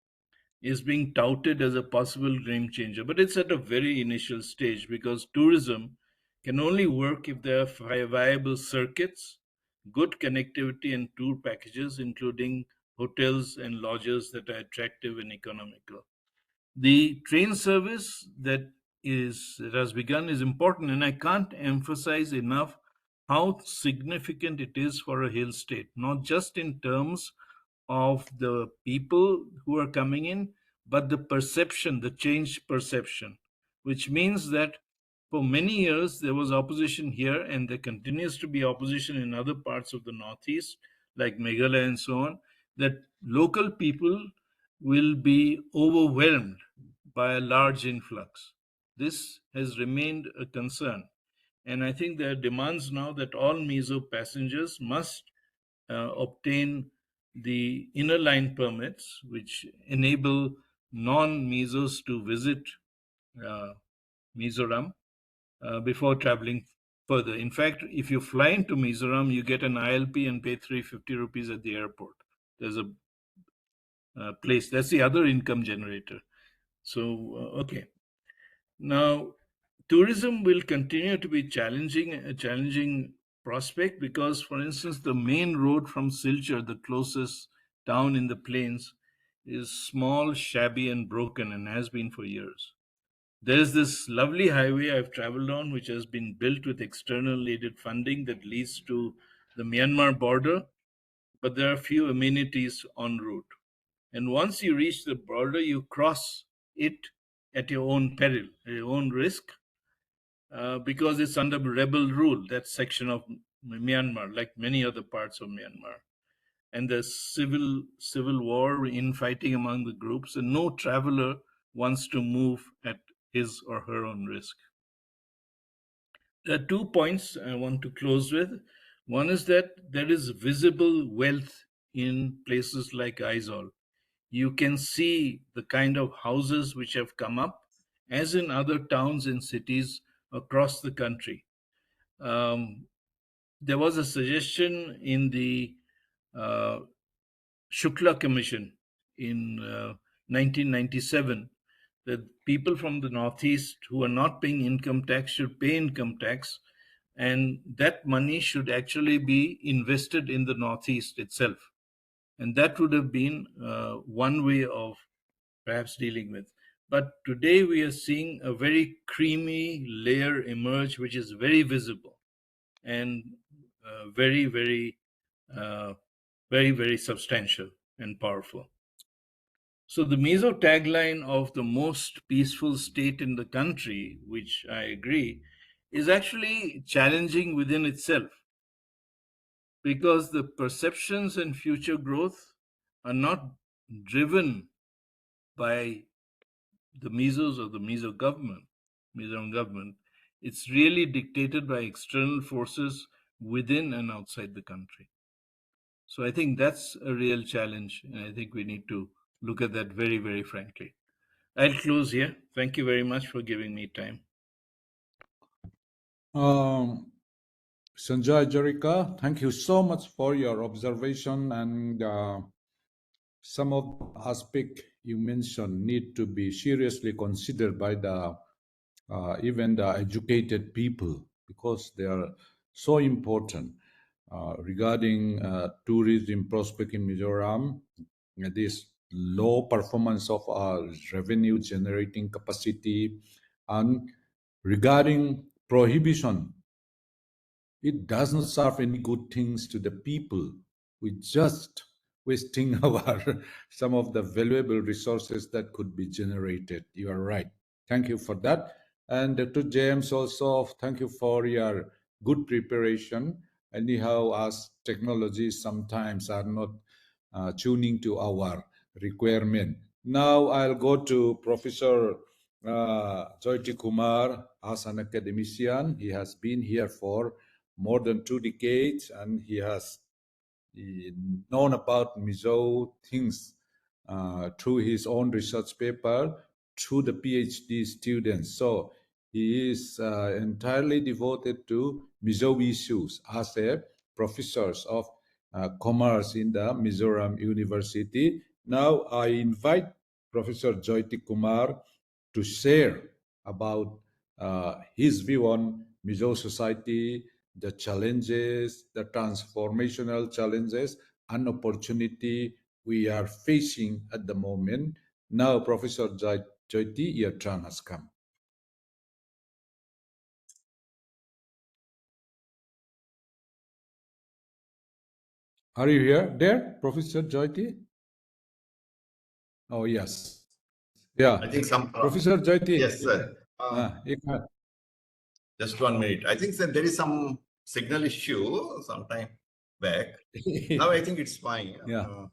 is being touted as a possible game changer, but it's at a very initial stage, because tourism can only work if there are viable circuits, good connectivity, and tour packages, including hotels and lodges that are attractive and economical. The train service that has begun is important, and I can't emphasize enough how significant it is for a hill state, not just in terms of the people who are coming in, but the perception, the changed perception, which means that for many years there was opposition here, and there continues to be opposition in other parts of the Northeast, like Meghalaya and so on, that local people will be overwhelmed by a large influx. This has remained a concern. And I think there are demands now that all Mizo passengers must obtain the inner line permits, which enable non-Mizos to visit Mizoram before traveling further. In fact, if you fly into Mizoram, you get an ILP and pay 350 rupees at the airport. There's a place. That's the other income generator. So, okay. Now, tourism will continue to be a challenging prospect, because, for instance, the main road from Silchar, the closest town in the plains, is small, shabby, and broken, and has been for years. There's this lovely highway I've traveled on, which has been built with external aided funding that leads to the Myanmar border, but there are few amenities en route. And once you reach the border, you cross it at your own peril, at your own risk, because it's under rebel rule, that section of Myanmar, like many other parts of Myanmar. And there's civil war, infighting among the groups, and no traveler wants to move at his or her own risk. There are 2 points I want to close with. One is that there is visible wealth in places like Aizawl. You can see the kind of houses which have come up, as in other towns and cities across the country. There was a suggestion in the Shukla Commission in 1997 that people from the Northeast who are not paying income tax should pay income tax, and that money should actually be invested in the Northeast itself. And that would have been one way of perhaps dealing with. But today we are seeing a very creamy layer emerge, which is very visible and very, very substantial and powerful. So the Mizo tagline of the most peaceful state in the country, which I agree, is actually challenging within itself, because the perceptions and future growth are not driven by the Mizos or the Mizoram government. It's really dictated by external forces within and outside the country. So I think that's a real challenge, and I think we need to look at that very, very frankly. I'll close here. Thank you very much for giving me time. Sanjoy, Hazarika, thank you so much for your observation, and some of the aspects you mentioned need to be seriously considered by the even the educated people, because they are so important regarding tourism prospect in Mizoram. This low performance of our revenue generating capacity, and regarding prohibition, it does not serve any good things to the people. We just wasting our some of the valuable resources that could be generated. You are right. Thank you for that. And to James also, thank you for your good preparation. Anyhow, as technologies sometimes are not tuning to our requirement. Now I'll go to Professor Jyoti Kumar as an academician. He has been here for more than 2 decades, and he has known about Mizo things through his own research paper, through the PhD students. So he is entirely devoted to Mizo issues as a professor of commerce in the Mizoram University. Now I invite Professor Jyoti Kumar to share about his view on Mizo society, the challenges, the transformational challenges and opportunity we are facing at the moment. Now, Professor Jyoti, your turn has come. Are you here, there, Professor Jyoti? Oh, yes. Yeah. I think some Professor Jyoti. Yes, sir. Just 1 minute. I think that there is some signal issue sometime back. Now I think it's fine. Yeah.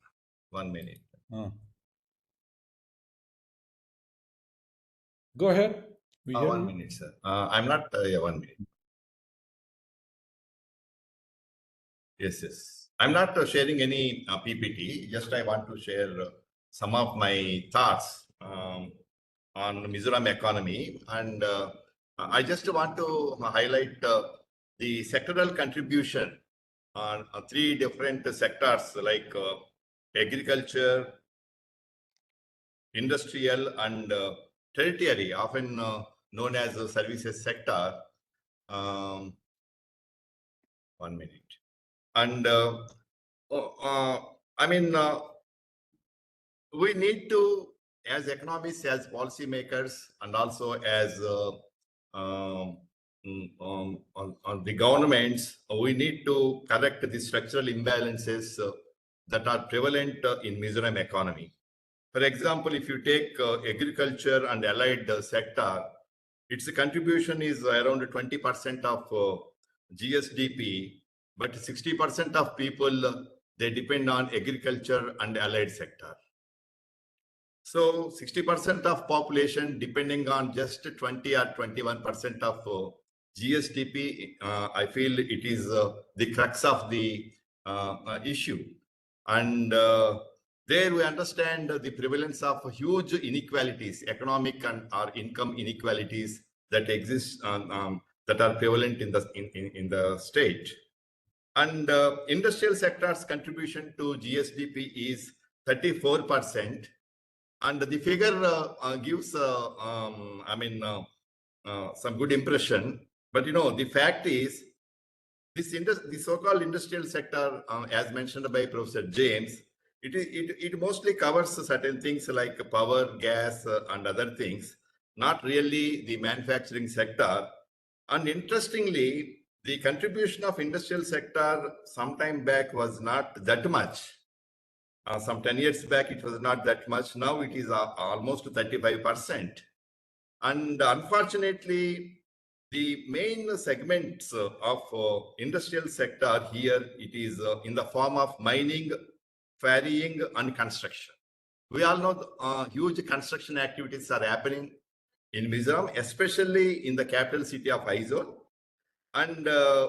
1 minute. Go ahead. 1 minute, sir. I'm not. 1 minute. Yes. I'm not sharing any PPT. Just I want to share some of my thoughts on Mizoram economy, and I just want to highlight the sectoral contribution on 3 different sectors like agriculture, industrial, and tertiary, often known as the services sector. 1 minute. And we need to, as economists, as policymakers, and also as on the governments, we need to correct the structural imbalances that are prevalent in Mizoram economy. For example, if you take agriculture and allied sector, its contribution is around 20% of GSDP, but 60% of people, they depend on agriculture and allied sector. So 60% of population depending on just 20 or 21% of GSDP, I feel it is the crux of the issue. And There we understand the prevalence of huge inequalities, economic and or income inequalities that exist that are prevalent in the state. And industrial sector's contribution to GSDP is 34%. And the figure gives, some good impression. But, the fact is, the so-called industrial sector, as mentioned by Professor James, it mostly covers certain things like power, gas, and other things, not really the manufacturing sector. And interestingly, the contribution of industrial sector some time back was not that much. Some 10 years back, it was not that much. Now it is almost 35%. And unfortunately, the main segments of industrial sector here, it is in the form of mining, quarrying, and construction. We all know huge construction activities are happening in Mizoram, especially in the capital city of Aizawl. And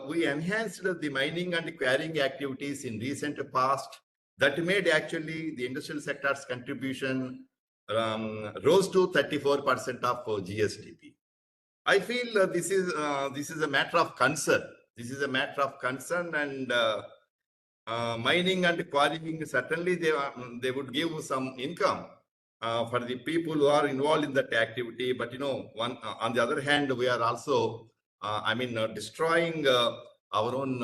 we enhanced the mining and quarrying activities in recent past. That made actually the industrial sector's contribution rose to 34% of GSDP. I feel this is a matter of concern. This is a matter of concern, and mining and quarrying, certainly they would give some income for the people who are involved in that activity. But on the other hand, we are also destroying our own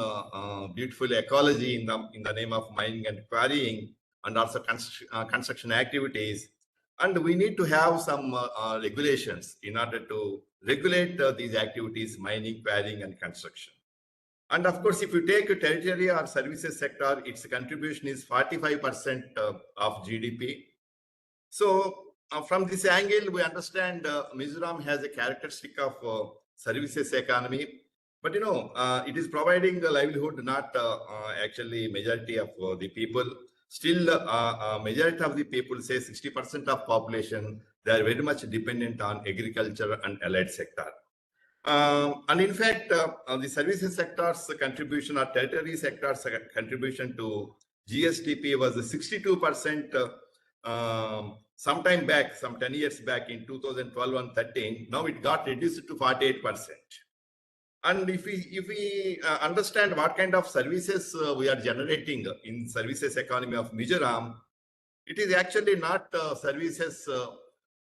beautiful ecology in the name of mining and quarrying, and also construction activities. And we need to have some regulations in order to regulate these activities, mining, quarrying, and construction. And of course, if you take a tertiary or services sector, its contribution is 45% of GDP. So from this angle, we understand Mizoram has a characteristic of services economy, but it is providing a livelihood, not actually majority of the people. Still, majority of the people, say 60% of population, they are very much dependent on agriculture and allied sector. And in fact, the services sector's contribution or tertiary sector's contribution to GSDP was 62% sometime back, some 10 years back in 2012 and 13. Now it got reduced to 48%. And if we understand what kind of services we are generating in services economy of Mizoram, it is actually not services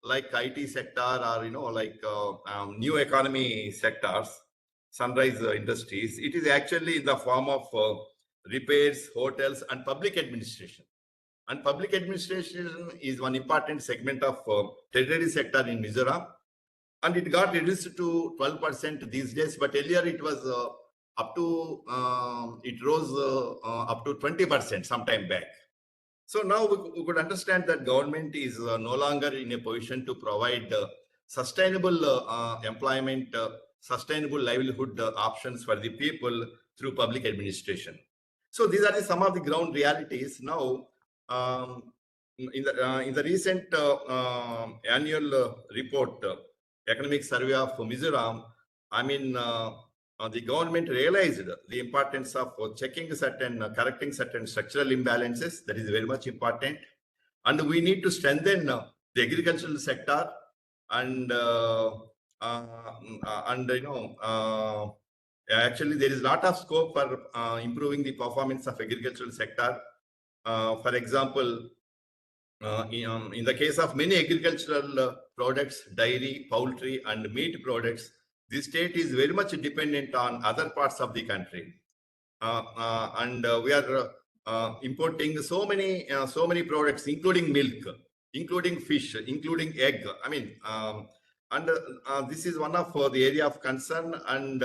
like IT sector or like new economy sectors, sunrise industries. It is actually in the form of repairs, hotels, and public administration. And public administration is one important segment of tertiary sector in Mizoram. And it got reduced to 12% these days, but earlier it was up to, it rose up to 20% some time back. So now we could understand that government is no longer in a position to provide sustainable employment, sustainable livelihood options for the people through public administration. So these are some of the ground realities. Now, in the recent annual report, economic survey of Mizoram, the government realized the importance of checking correcting certain structural imbalances. That is very much important. And we need to strengthen the agricultural sector and actually there is a lot of scope for improving the performance of agricultural sector. For example, in the case of many agricultural products, dairy, poultry, and meat products, the state is very much dependent on other parts of the country, and we are importing so many products, including milk, including fish, including egg. This is one of the area of concern, and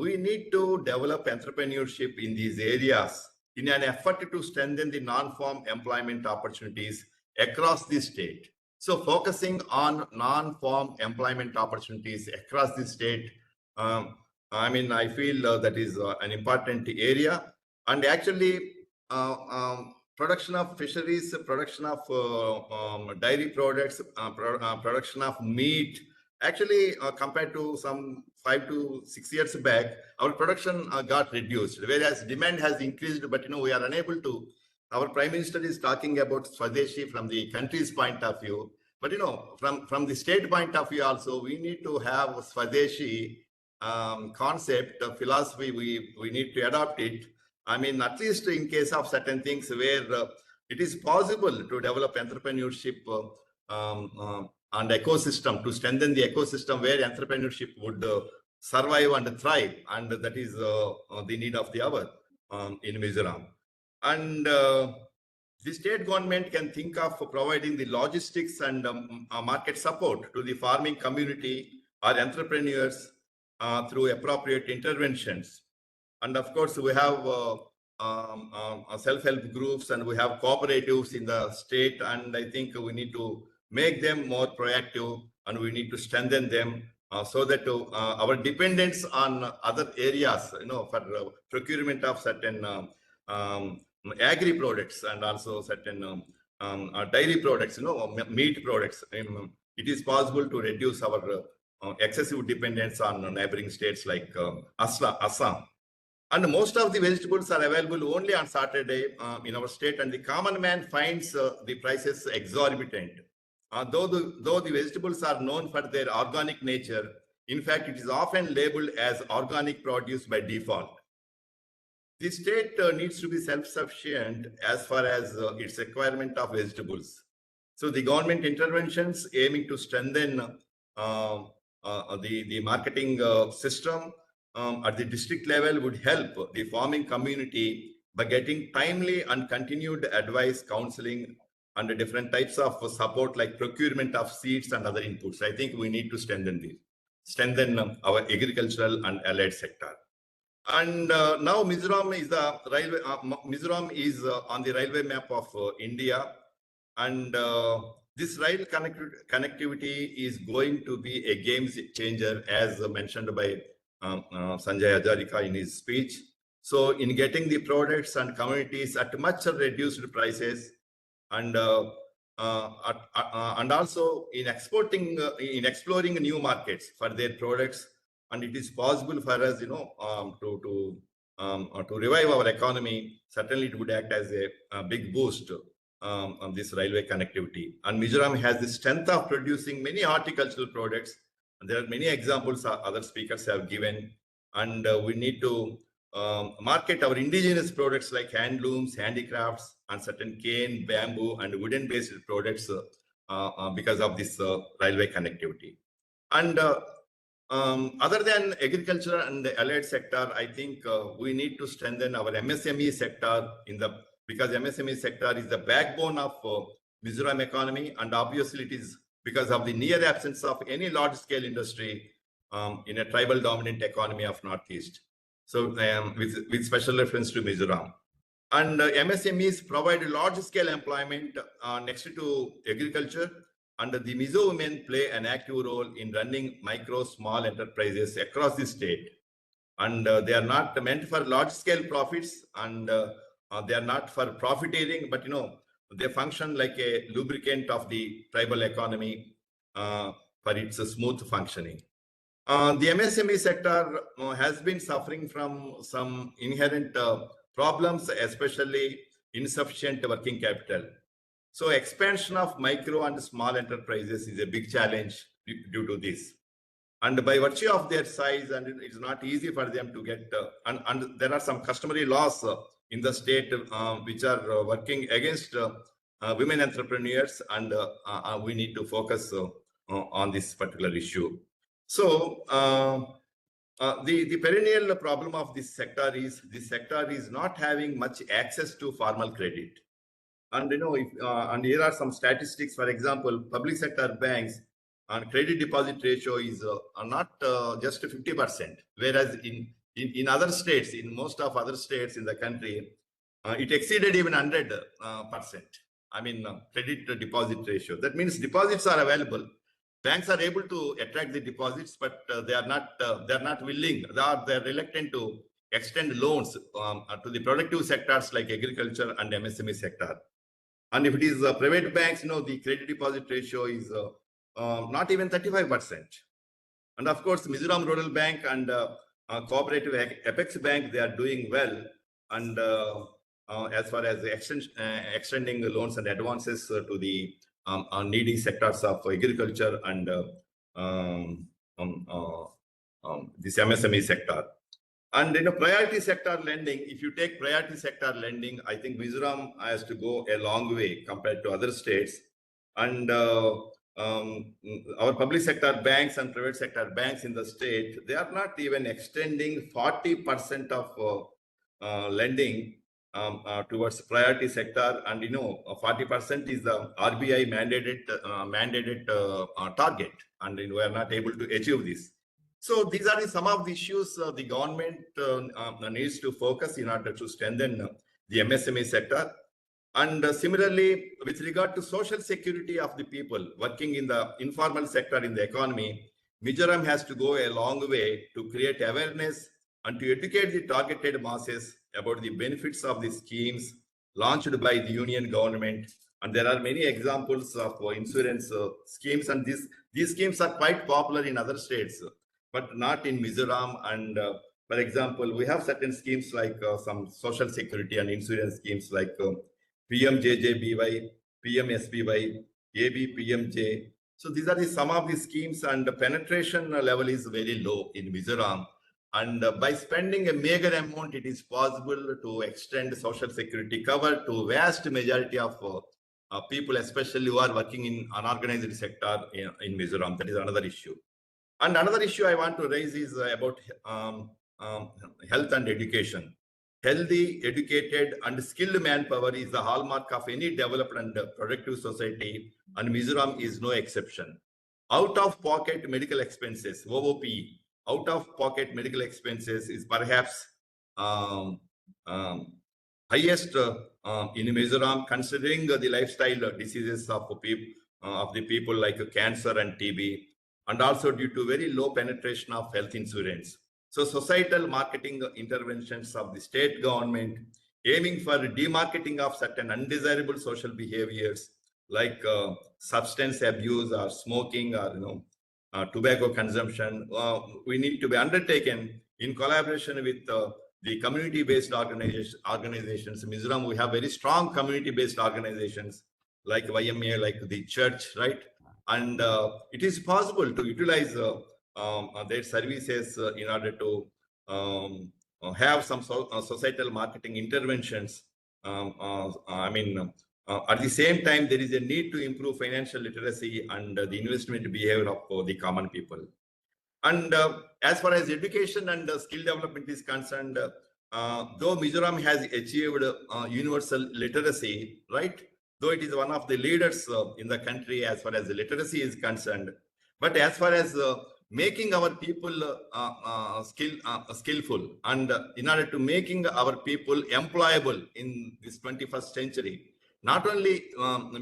we need to develop entrepreneurship in these areas in an effort to strengthen the non-farm employment opportunities across the state. So focusing on non-farm employment opportunities across the state, I feel that is an important area. And actually, production of fisheries, production of dairy products, production of meat, actually compared to some 5 to 6 years back, our production got reduced, whereas demand has increased, but we are unable to our Prime Minister is talking about Swadeshi from the country's point of view. But from the state point of view also, we need to have Swadeshi concept, philosophy. We need to adopt it. I mean, at least in case of certain things where it is possible to develop entrepreneurship and ecosystem, to strengthen the ecosystem where entrepreneurship would survive and thrive, and that is the need of the hour in Mizoram. And the state government can think of providing the logistics and market support to the farming community or entrepreneurs through appropriate interventions. And of course, we have self-help groups and we have cooperatives in the state. And I think we need to make them more proactive and we need to strengthen them so that our dependence on other areas, for procurement of certain agri products and also certain dairy products, meat products, it is possible to reduce our excessive dependence on neighboring states like Assam. And most of the vegetables are available only on Saturday in our state, and the common man finds the prices exorbitant. Though the vegetables are known for their organic nature, in fact, it is often labeled as organic produce by default. The state needs to be self-sufficient as far as its requirement of vegetables. So the government interventions aiming to strengthen the marketing system at the district level would help the farming community by getting timely and continued advice, counseling, and different types of support like procurement of seeds and other inputs. I think we need to strengthen our agricultural and allied sector. And now Mizoram is the railway. Mizoram is on the railway map of India, and this rail connectivity is going to be a game changer, as mentioned by Sanjoy Hazarika in his speech. So, in getting the products and commodities at much reduced prices, and also in exploring new markets for their products. And it is possible for us, to revive our economy. Certainly, it would act as a big boost on this railway connectivity. And Mizoram has the strength of producing many horticultural products. And there are many examples other speakers have given. And we need to market our indigenous products like handlooms, handicrafts, and certain cane, bamboo, and wooden-based products because of this railway connectivity. And other than agriculture and the allied sector, I think we need to strengthen our MSME sector because MSME sector is the backbone of Mizoram economy, and obviously it is because of the near absence of any large-scale industry in a tribal-dominant economy of Northeast. So with special reference to Mizoram. And MSMEs provide large-scale employment next to agriculture, and the Mizo women play an active role in running micro, small enterprises across the state. And they are not meant for large-scale profits, and they are not for profiteering, but they function like a lubricant of the tribal economy for its smooth functioning. The MSME sector has been suffering from some inherent problems, especially insufficient working capital. So expansion of micro and small enterprises is a big challenge due to this. And by virtue of their size, and it's not easy for them to get, and there are some customary laws in the state which are working against women entrepreneurs, and we need to focus on this particular issue. So the perennial problem of this sector is not having much access to formal credit. And and here are some statistics. For example, public sector banks and credit deposit ratio is not just 50%, whereas in other states, in most of other states in the country, it exceeded even 100%. I mean, credit deposit ratio. That means deposits are available. Banks are able to attract the deposits, but they are not willing. They're reluctant to extend loans to the productive sectors like agriculture and MSME sector. And if it is private banks, the credit deposit ratio is not even 35%. And of course, Mizoram Rural Bank and Cooperative Apex Bank, they are doing well. And as far as extending the loans and advances to the needy sectors of agriculture and this MSME sector. And in a priority sector lending, if you take priority sector lending, I think Mizoram has to go a long way compared to other states. And our public sector banks and private sector banks in the state, they are not even extending 40% of lending towards priority sector. And 40% is the RBI mandated target, and we are not able to achieve this. So these are some of the issues the government needs to focus in order to strengthen the MSME sector. And similarly, with regard to social security of the people working in the informal sector in the economy, Mizoram has to go a long way to create awareness and to educate the targeted masses about the benefits of the schemes launched by the union government. And there are many examples of insurance schemes, and these schemes are quite popular in other states, but not in Mizoram. And for example, we have certain schemes like some social security and insurance schemes like PMJJBY, PMSBY, ABPMJ. So these are some of the schemes, and the penetration level is very low in Mizoram. And by spending a meager amount, it is possible to extend social security cover to vast majority of people, especially who are working in unorganized sector in Mizoram. That is another issue. And another issue I want to raise is about health and education. Healthy, educated, and skilled manpower is the hallmark of any developed and productive society, and Mizoram is no exception. Out-of-pocket medical expenses, OOP, out-of-pocket medical expenses is perhaps highest in Mizoram, considering the lifestyle diseases of the people like cancer and TB, and also due to very low penetration of health insurance. So societal marketing interventions of the state government aiming for demarketing of certain undesirable social behaviors like substance abuse or smoking or tobacco consumption, we need to be undertaken in collaboration with the community-based organizations. In Mizoram, we have very strong community-based organizations like YMA, like the church, right? And it is possible to utilize their services in order to have some societal marketing interventions. At the same time, there is a need to improve financial literacy and the investment behavior of the common people. And as far as education and skill development is concerned, though Mizoram has achieved universal literacy, right? Though it is one of the leaders in the country as far as the literacy is concerned, but as far as making our people skillful, and in order to making our people employable in this 21st century, not only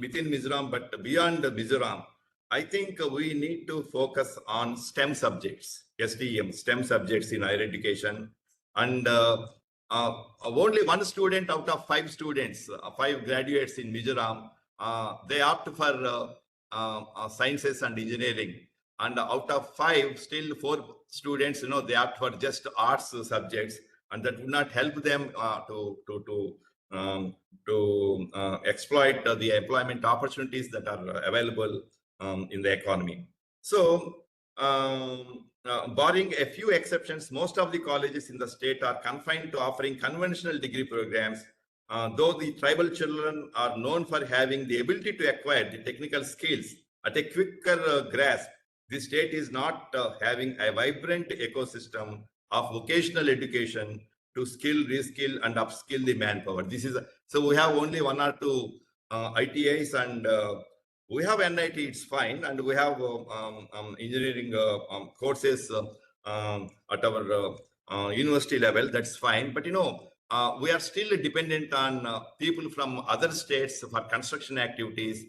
within Mizoram but beyond Mizoram, I think we need to focus on STEM subjects, STEM subjects in higher education. And only one student out of 5 students, 5 graduates in Mizoram, they opt for sciences and engineering. And out of 5, still 4 students, they opt for just arts subjects, and that would not help them to exploit the employment opportunities that are available in the economy. So, barring a few exceptions, most of the colleges in the state are confined to offering conventional degree programs. Though the tribal children are known for having the ability to acquire the technical skills at a quicker grasp, the state is not having a vibrant ecosystem of vocational education to skill, reskill, and upskill the manpower. So we have only 1 or 2 ITIs, and we have NIT, it's fine, and we have engineering courses at our university level, that's fine. But we are still dependent on people from other states for construction activities,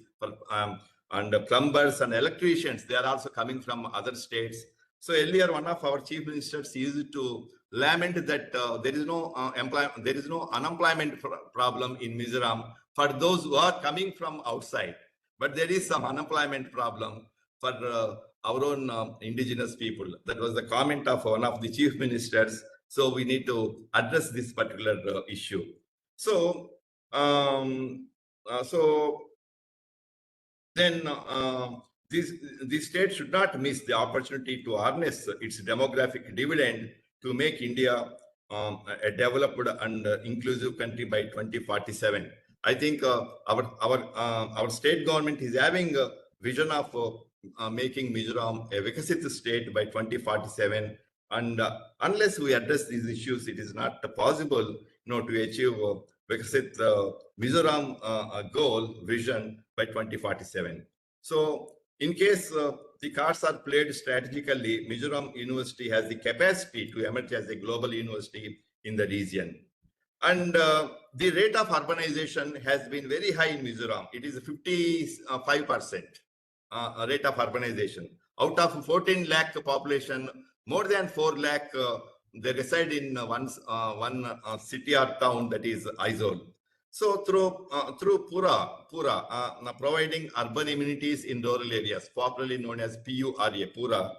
and plumbers and electricians, they are also coming from other states. So earlier, one of our chief ministers used to lament that there is no unemployment problem in Mizoram for those who are coming from outside. But there is some unemployment problem for our own indigenous people. That was the comment of one of the chief ministers. So we need to address this particular issue. So, so then this state should not miss the opportunity to harness its demographic dividend to make India a developed and inclusive country by 2047. I think our state government is having a vision of making Mizoram a Vikasit state by 2047. And unless we address these issues, it is not possible, to achieve Vikasit Mizoram goal vision by 2047. So, in case the cards are played strategically, Mizoram University has the capacity to emerge as a global university in the region. And the rate of urbanization has been very high in Mizoram. It is 55% rate of urbanization. Out of 14 lakh population, more than 4 lakh, they reside in one city or town, that is Aizawl. So through Pura, providing urban amenities in rural areas, popularly known as Pura,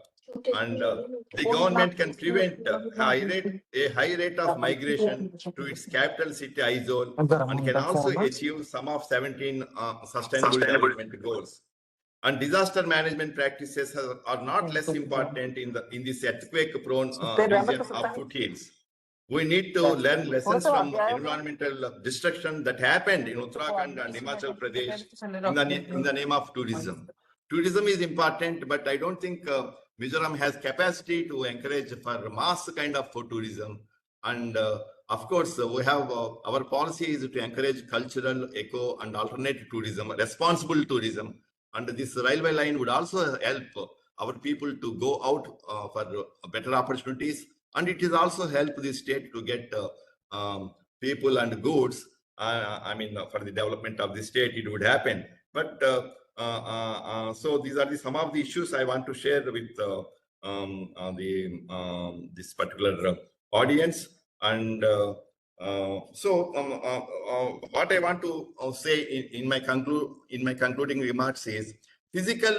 and the government can prevent a high rate of migration to its capital city Aizawl, and can also achieve some of 17 sustainable development goals. And disaster management practices are not less important in this earthquake-prone region of foothills. We need to learn lessons from environmental destruction that happened in Uttarakhand and Himachal Pradesh in the name of tourism. Tourism is important, but I don't think Mizoram has capacity to encourage for mass kind of tourism. And of course, we have our policy is to encourage cultural, eco, and alternative tourism, responsible tourism. And this railway line would also help our people to go out for better opportunities. And it is also help the state to get people and goods. For the development of the state, it would happen. But so these are some of the issues I want to share with this particular audience. And what I want to say in my concluding remarks is, physical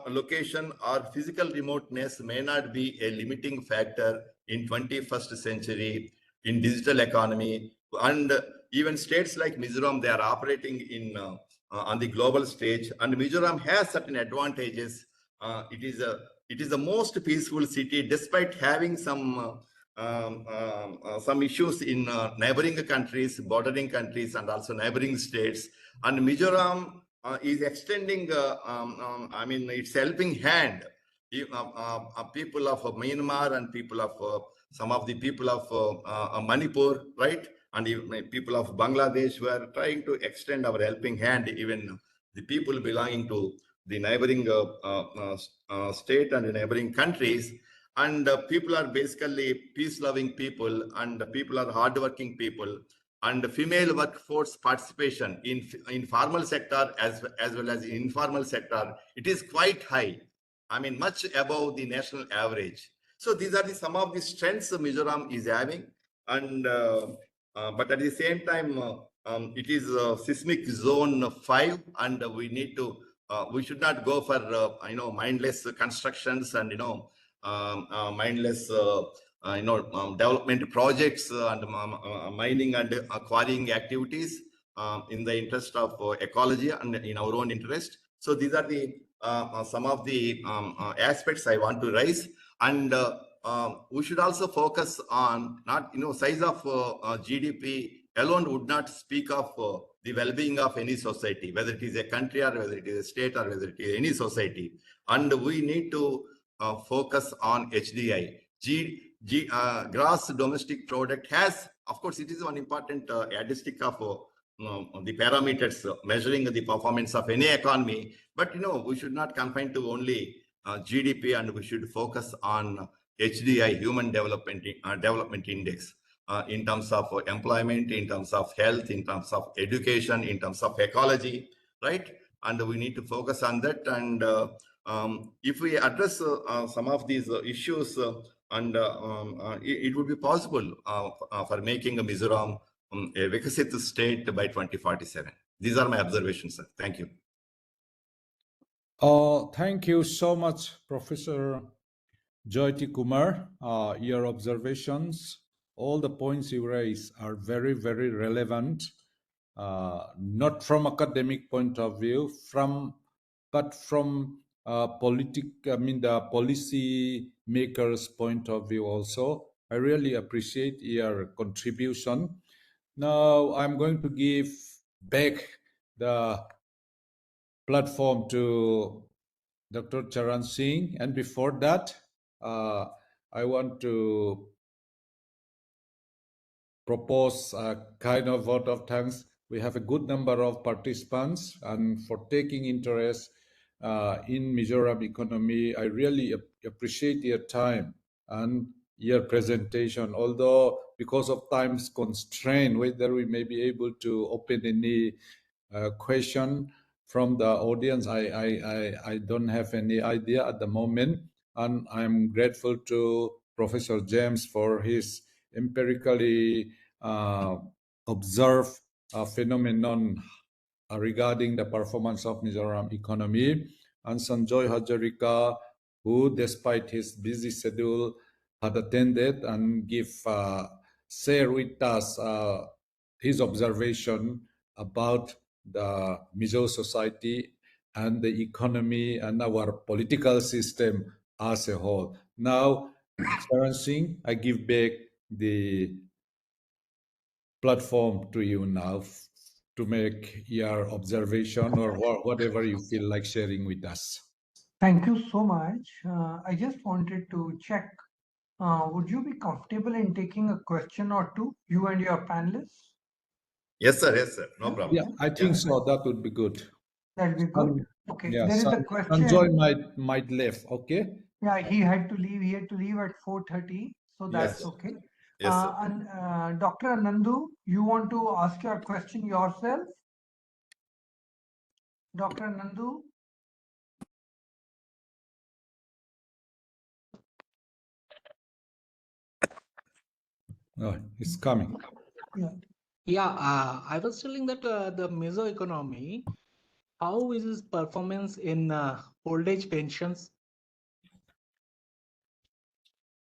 location or physical remoteness may not be a limiting factor in 21st century in digital economy. And even states like Mizoram, they are operating in on the global stage, and Mizoram has certain advantages. It is the most peaceful city, despite having some issues in neighboring countries, bordering countries, and also neighboring states. And Mizoram is extending, its helping hand. People of Myanmar and people of some of the people of Manipur, right? And even people of Bangladesh were trying to extend our helping hand, even the people belonging to the neighboring state and the neighboring countries. And people are basically peace-loving people, and people are hardworking people. And female workforce participation in formal sector as well as in informal sector, it is quite high. Much above the national average. So these are some of the strengths Mizoram is having. And but at the same time, it is seismic zone 5, and we should not go for mindless constructions and mindless development projects and mining and quarrying activities in the interest of ecology and in our own interest. So these are the some of the aspects I want to raise. And we should also focus on not, size of GDP alone would not speak of the well-being of any society, whether it is a country or whether it is a state or whether it is any society. And we need to focus on HDI. Gross domestic product has, of course, it is one important yardstick of the parameters measuring the performance of any economy. But we should not confine to only GDP, and we should focus on HDI, Human Development Index, in terms of employment, in terms of health, in terms of education, in terms of ecology, right? And we need to focus on that. And if we address some of these issues, it would be possible for making a Mizoram a Vikasit state by 2047. These are my observations, sir. Thank you. Thank you so much, Professor Jyoti Kumar. Your observations all the points you raise are very, very relevant, not from academic point of view, but from the policy makers' point of view also. I really appreciate your contribution. Now I'm going to give back the platform to Dr. Charan Singh, and before that, I want to propose a kind of vote of thanks. We have a good number of participants, and for taking interest in Mizoram economy. I really appreciate your time and your presentation. Although because of time's constraint, whether we may be able to open any question from the audience, I don't have any idea at the moment. And I'm grateful to Professor James for his empirically observed phenomenon regarding the performance of Mizoram economy, and Sanjoy Hazarika, who despite his busy schedule had attended and share with us his observation about the Mizo society and the economy and our political system as a whole. Now, Charan Singh, I give back the platform to you now to make your observation or whatever you feel like sharing with us. Thank you so much. I just wanted to check, would you be comfortable in taking a question or two, you and your panelists? Yes, sir. Yes, sir. No problem. Yeah, I think so. That would be good. That'll be good. Okay, Yeah, there is a Sanjoy question. might leave. Okay. Yeah, he had to leave. He had to leave at 4:30, so that's Yes. okay. Yes, sir. And Dr. Nandu, you want to ask your question yourself? Dr. Nandu? Oh, it's coming. Yeah. Yeah, I was telling that the Mizo economy, how is its performance in old age pensions?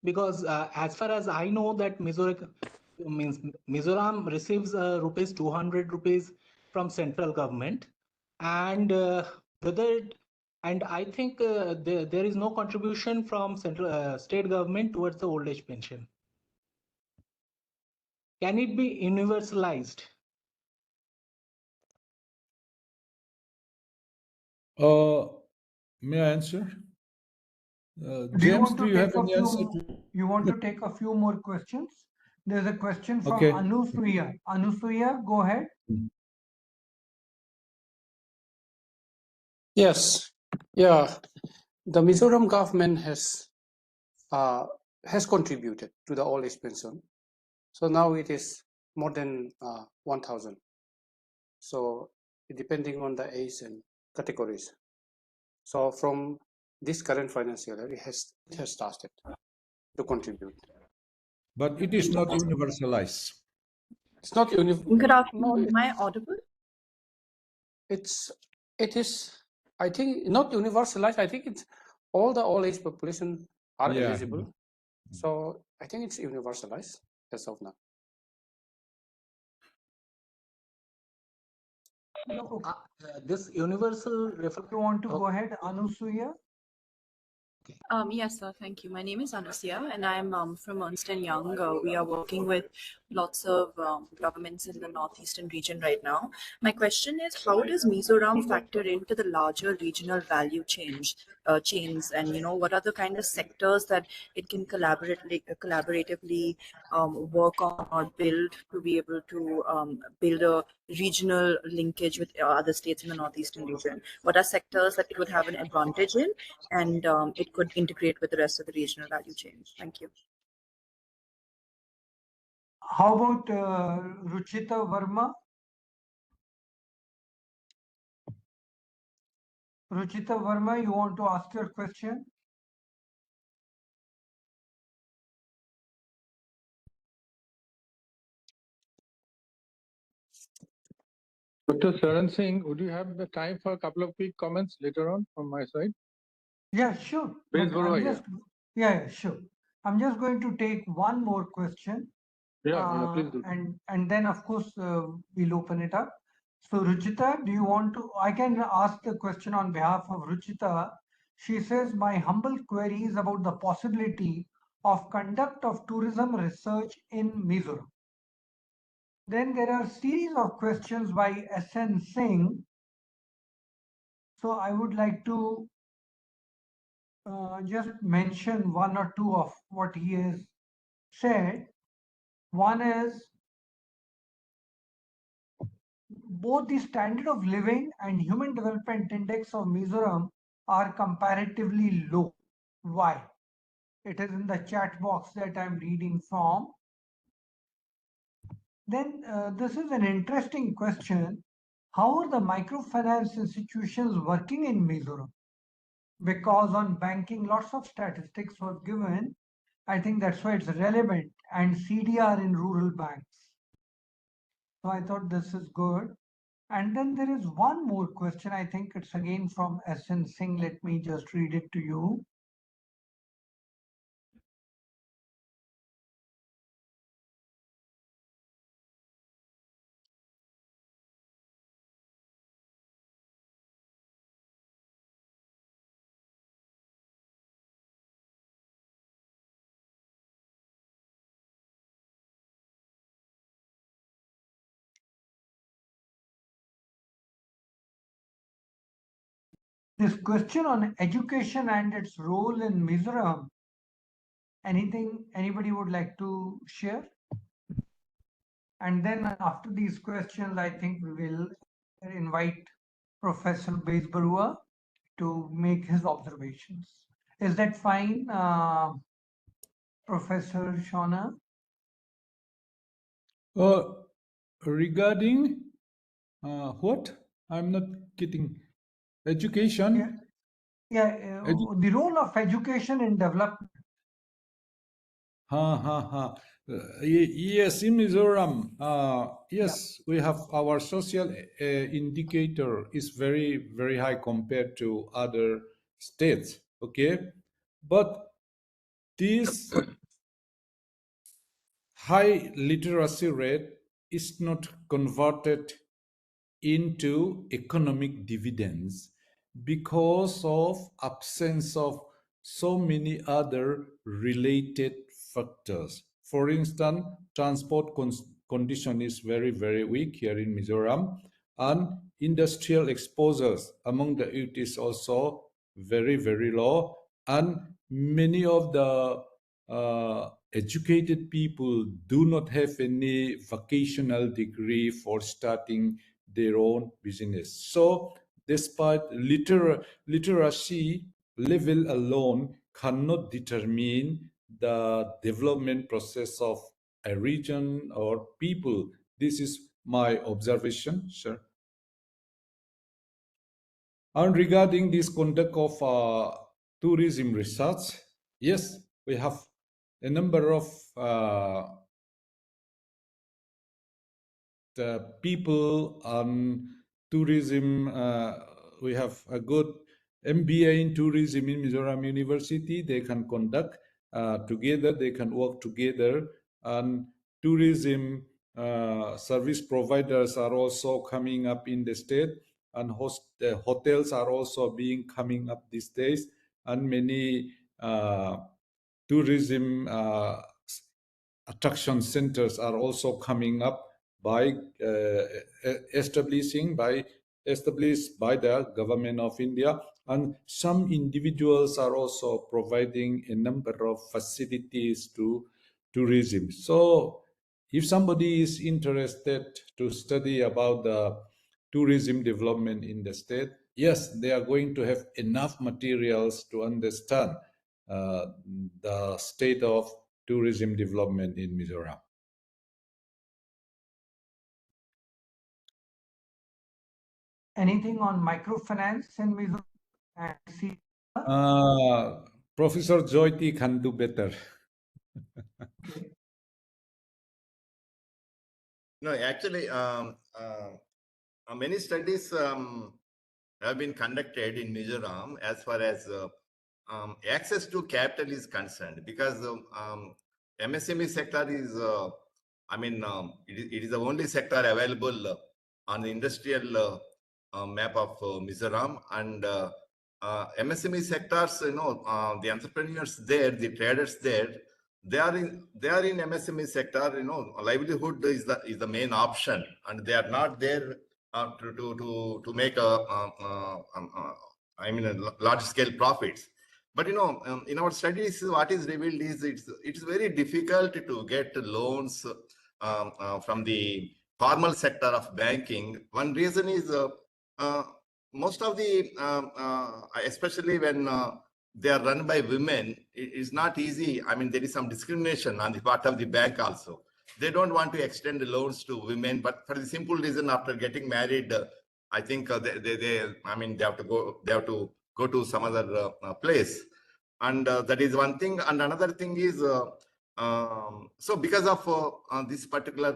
Because as far as I know that Mizoram receives rupees 200 rupees from central government, and and I think there is no contribution from central state government towards the old age pension. Can it be universalized? May I answer? James, do you have any answer? You want to take a few more questions? There's a question from Okay. Anusuya. Anusuya, go ahead. Yes, yeah. The Mizoram government has contributed to the old age pension. So now it is more than 1,000. So depending on the age and categories. So from this current financial year, it has started to contribute. But it is not universalized. It's not universal. Good afternoon. Am I audible? It is. I think not universalized. I think it's all the old age population are eligible. So I think it's universalized as of now. This universal You want to go ahead, Anusuya? Yes, sir. Thank you. My name is Anusia, and I'm from Ernst & Young. We are working with lots of governments in the northeastern region right now. My question is, how does Mizoram factor into the larger regional value chains? And what are the kind of sectors that it can collaboratively work on or build to be able to build a regional linkage with other states in the northeastern region? What are sectors that it would have an advantage in, and it could integrate with the rest of the regional value chain? Thank you. How about Ruchita Verma? Ruchita Verma, you want to ask your question? Dr. Charan Singh, would you have the time for a couple of quick comments later on from my side? Yeah, sure. Sure. Yeah, sure. I'm just going to take one more question. Yeah, please do. And then of course we'll open it up. So Ruchita, do you want to? I can ask the question on behalf of Ruchita. She says, my humble query is about the possibility of conduct of tourism research in Mizoram. Then there are series of questions by S.N. Singh. So I would like to just mention one or two of what he has said. One is both the standard of living and human development index of Mizoram are comparatively low. Why? It is in the chat box that I'm reading from. Then this is an interesting question. How are the microfinance institutions working in Mizoram? Because on banking, lots of statistics were given. I think that's why it's relevant, and CDR in rural banks. So I thought this is good. And then there is one more question. I think it's again from S.N. Singh. Let me just read it to you. This question on education and its role in Mizoram. Anybody would like to share? And then after these questions, I think we will invite Professor Bezbarua to make his observations. Is that fine, Professor Shauna? Regarding what? I'm not getting education. Yeah, the role of education in development. Yes, in Mizoram, yes, we have our social indicator is very, very high compared to other states. Okay, but this high literacy rate is not converted into economic dividends because of absence of so many other related factors. For instance, transport condition is very, very weak here in Mizoram, and industrial exposures among the youth is also very, very low, and many of the educated people do not have any vocational degree for starting their own business. So despite literacy level alone cannot determine the development process of a region or people. This is my observation, sir. And regarding this conduct of tourism research, yes, we have a number of the people on tourism. We have a good MBA in tourism in Mizoram University. They can conduct together, they can work together, and tourism service providers are also coming up in the state, and hotels are also coming up these days, and many tourism attraction centers are also coming up by established by the government of India, and some individuals are also providing a number of facilities to tourism. So if somebody is interested to study about the tourism development in the state, yes, they are going to have enough materials to understand the state of tourism development in Mizoram. Anything on microfinance in Mizoram and see? Professor Jyoti can do better. Okay. No, actually, many studies have been conducted in Mizoram as far as access to capital is concerned, because MSME sector is I mean, it is the only sector available on the industrial map of Mizoram, and MSME sectors, the entrepreneurs there, the traders there, they are in MSME sector. Livelihood is the main option, and they are not there to make large scale profits. But in our studies, what is revealed is it's very difficult to get loans from the formal sector of banking. One reason is most of the, especially when they are run by women, it is not easy. I mean, there is some discrimination on the part of the bank also. They don't want to extend the loans to women, but for the simple reason, after getting married, I think they have to go to some other place, and that is one thing. And another thing is, so because of this particular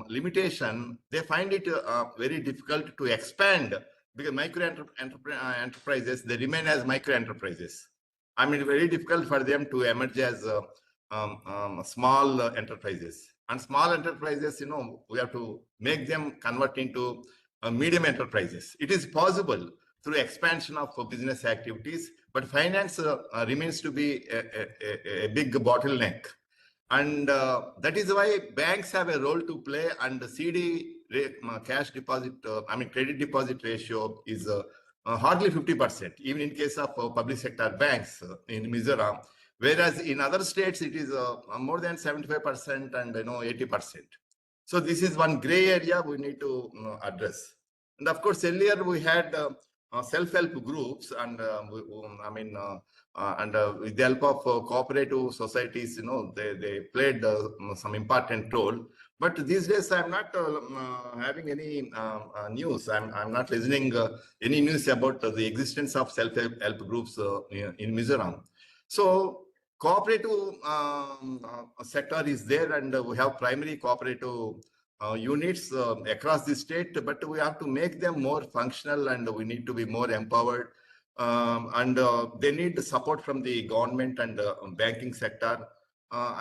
limitation, they find it very difficult to expand, because enterprises, they remain as micro enterprises. I mean, very difficult for them to emerge as small enterprises. And small enterprises, we have to make them convert into medium enterprises. It is possible through expansion of business activities, but finance remains to be a big bottleneck. And that is why banks have a role to play, and the CD cash deposit, credit deposit ratio is hardly 50%, even in case of public sector banks in Mizoram, whereas in other states it is more than 75% and 80%. So this is one gray area we need to address. And of course, earlier we had self-help groups, and with the help of cooperative societies, they played some important role. But these days, I'm not having any news. I'm not listening any news about the existence of self-help groups in Mizoram. So cooperative sector is there, and we have primary cooperative units across the state, but we have to make them more functional, and we need to be more empowered. And they need support from the government and banking sector.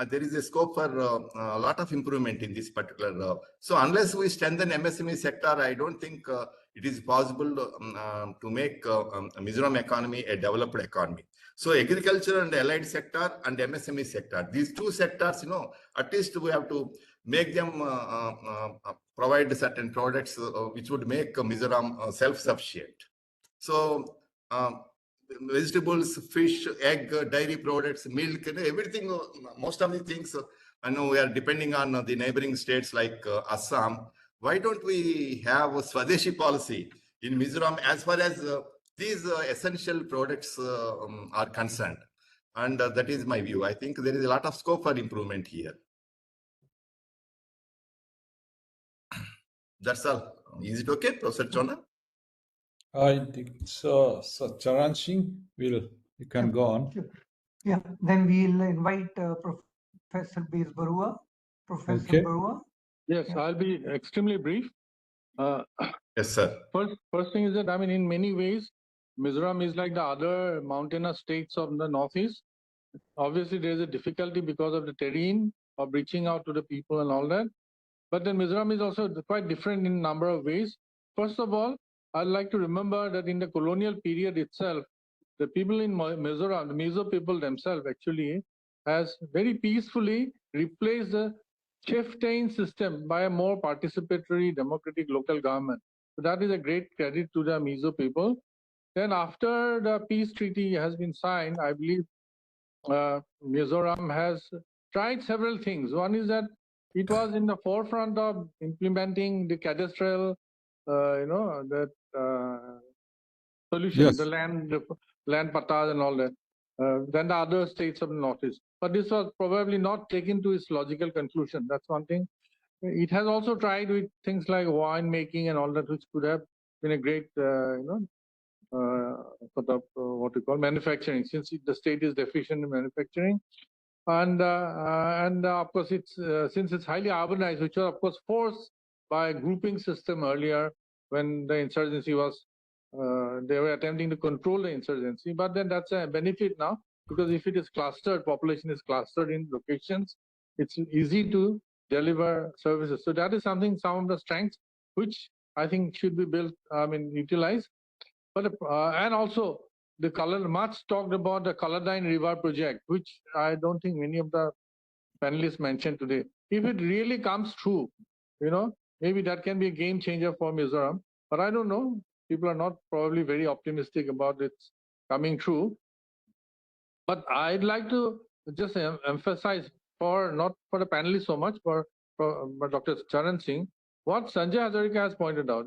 There is a scope for a lot of improvement in this particular. So unless we strengthen MSME sector, I don't think it is possible to make Mizoram economy a developed economy. So agriculture and allied sector and MSME sector, these two sectors, at least we have to make them provide certain products which would make Mizoram self-sufficient. So vegetables, fish, egg, dairy products, milk, everything, most of the things, I know we are depending on the neighboring states like Assam. Why don't we have a Swadeshi policy in Mizoram as far as these essential products are concerned? And that is my view. I think there is a lot of scope for improvement here. That's all. Is it okay, Professor Chona? I think so. So Charan Singh, you can go on. Sure. Yeah, then we'll invite Professor Bez Barua. Professor Okay. Barua. Yes, Yeah. I'll be extremely brief. Yes, sir. First thing is that, in many ways, Mizoram is like the other mountainous states of the Northeast. Obviously, there is a difficulty because of the terrain of reaching out to the people and all that. But then Mizoram is also quite different in a number of ways. First of all, I'd like to remember that in the colonial period itself, the people in Mizoram, the Mizo people themselves actually, has very peacefully replaced the chieftain system by a more participatory democratic local government. So that is a great credit to the Mizo people. Then after the peace treaty has been signed, I believe Mizoram has tried several things. One is that it was in the forefront of implementing the cadastral, solution, Yes. the land patas and all that, than the other states of the Northeast. But this was probably not taken to its logical conclusion. That's one thing. It has also tried with things like wine making and all that, which could have been a great, sort of what we call manufacturing, since the state is deficient in manufacturing. And of course, it's since it's highly urbanized, which was of course forced by a grouping system earlier when the insurgency was, they were attempting to control the insurgency. But then that's a benefit now, because if it is clustered, population is clustered in locations, it's easy to deliver services. So that is something, some of the strengths which I think should be built, utilized. But and also the much talked about the Colorline River project, which I don't think many of the panelists mentioned today. If it really comes true, maybe that can be a game changer for Mizoram. But I don't know. People are not probably very optimistic about it coming true. But I'd like to just emphasize not for the panelists so much, for Dr. Charan Singh, what Sanjay Hazarika has pointed out.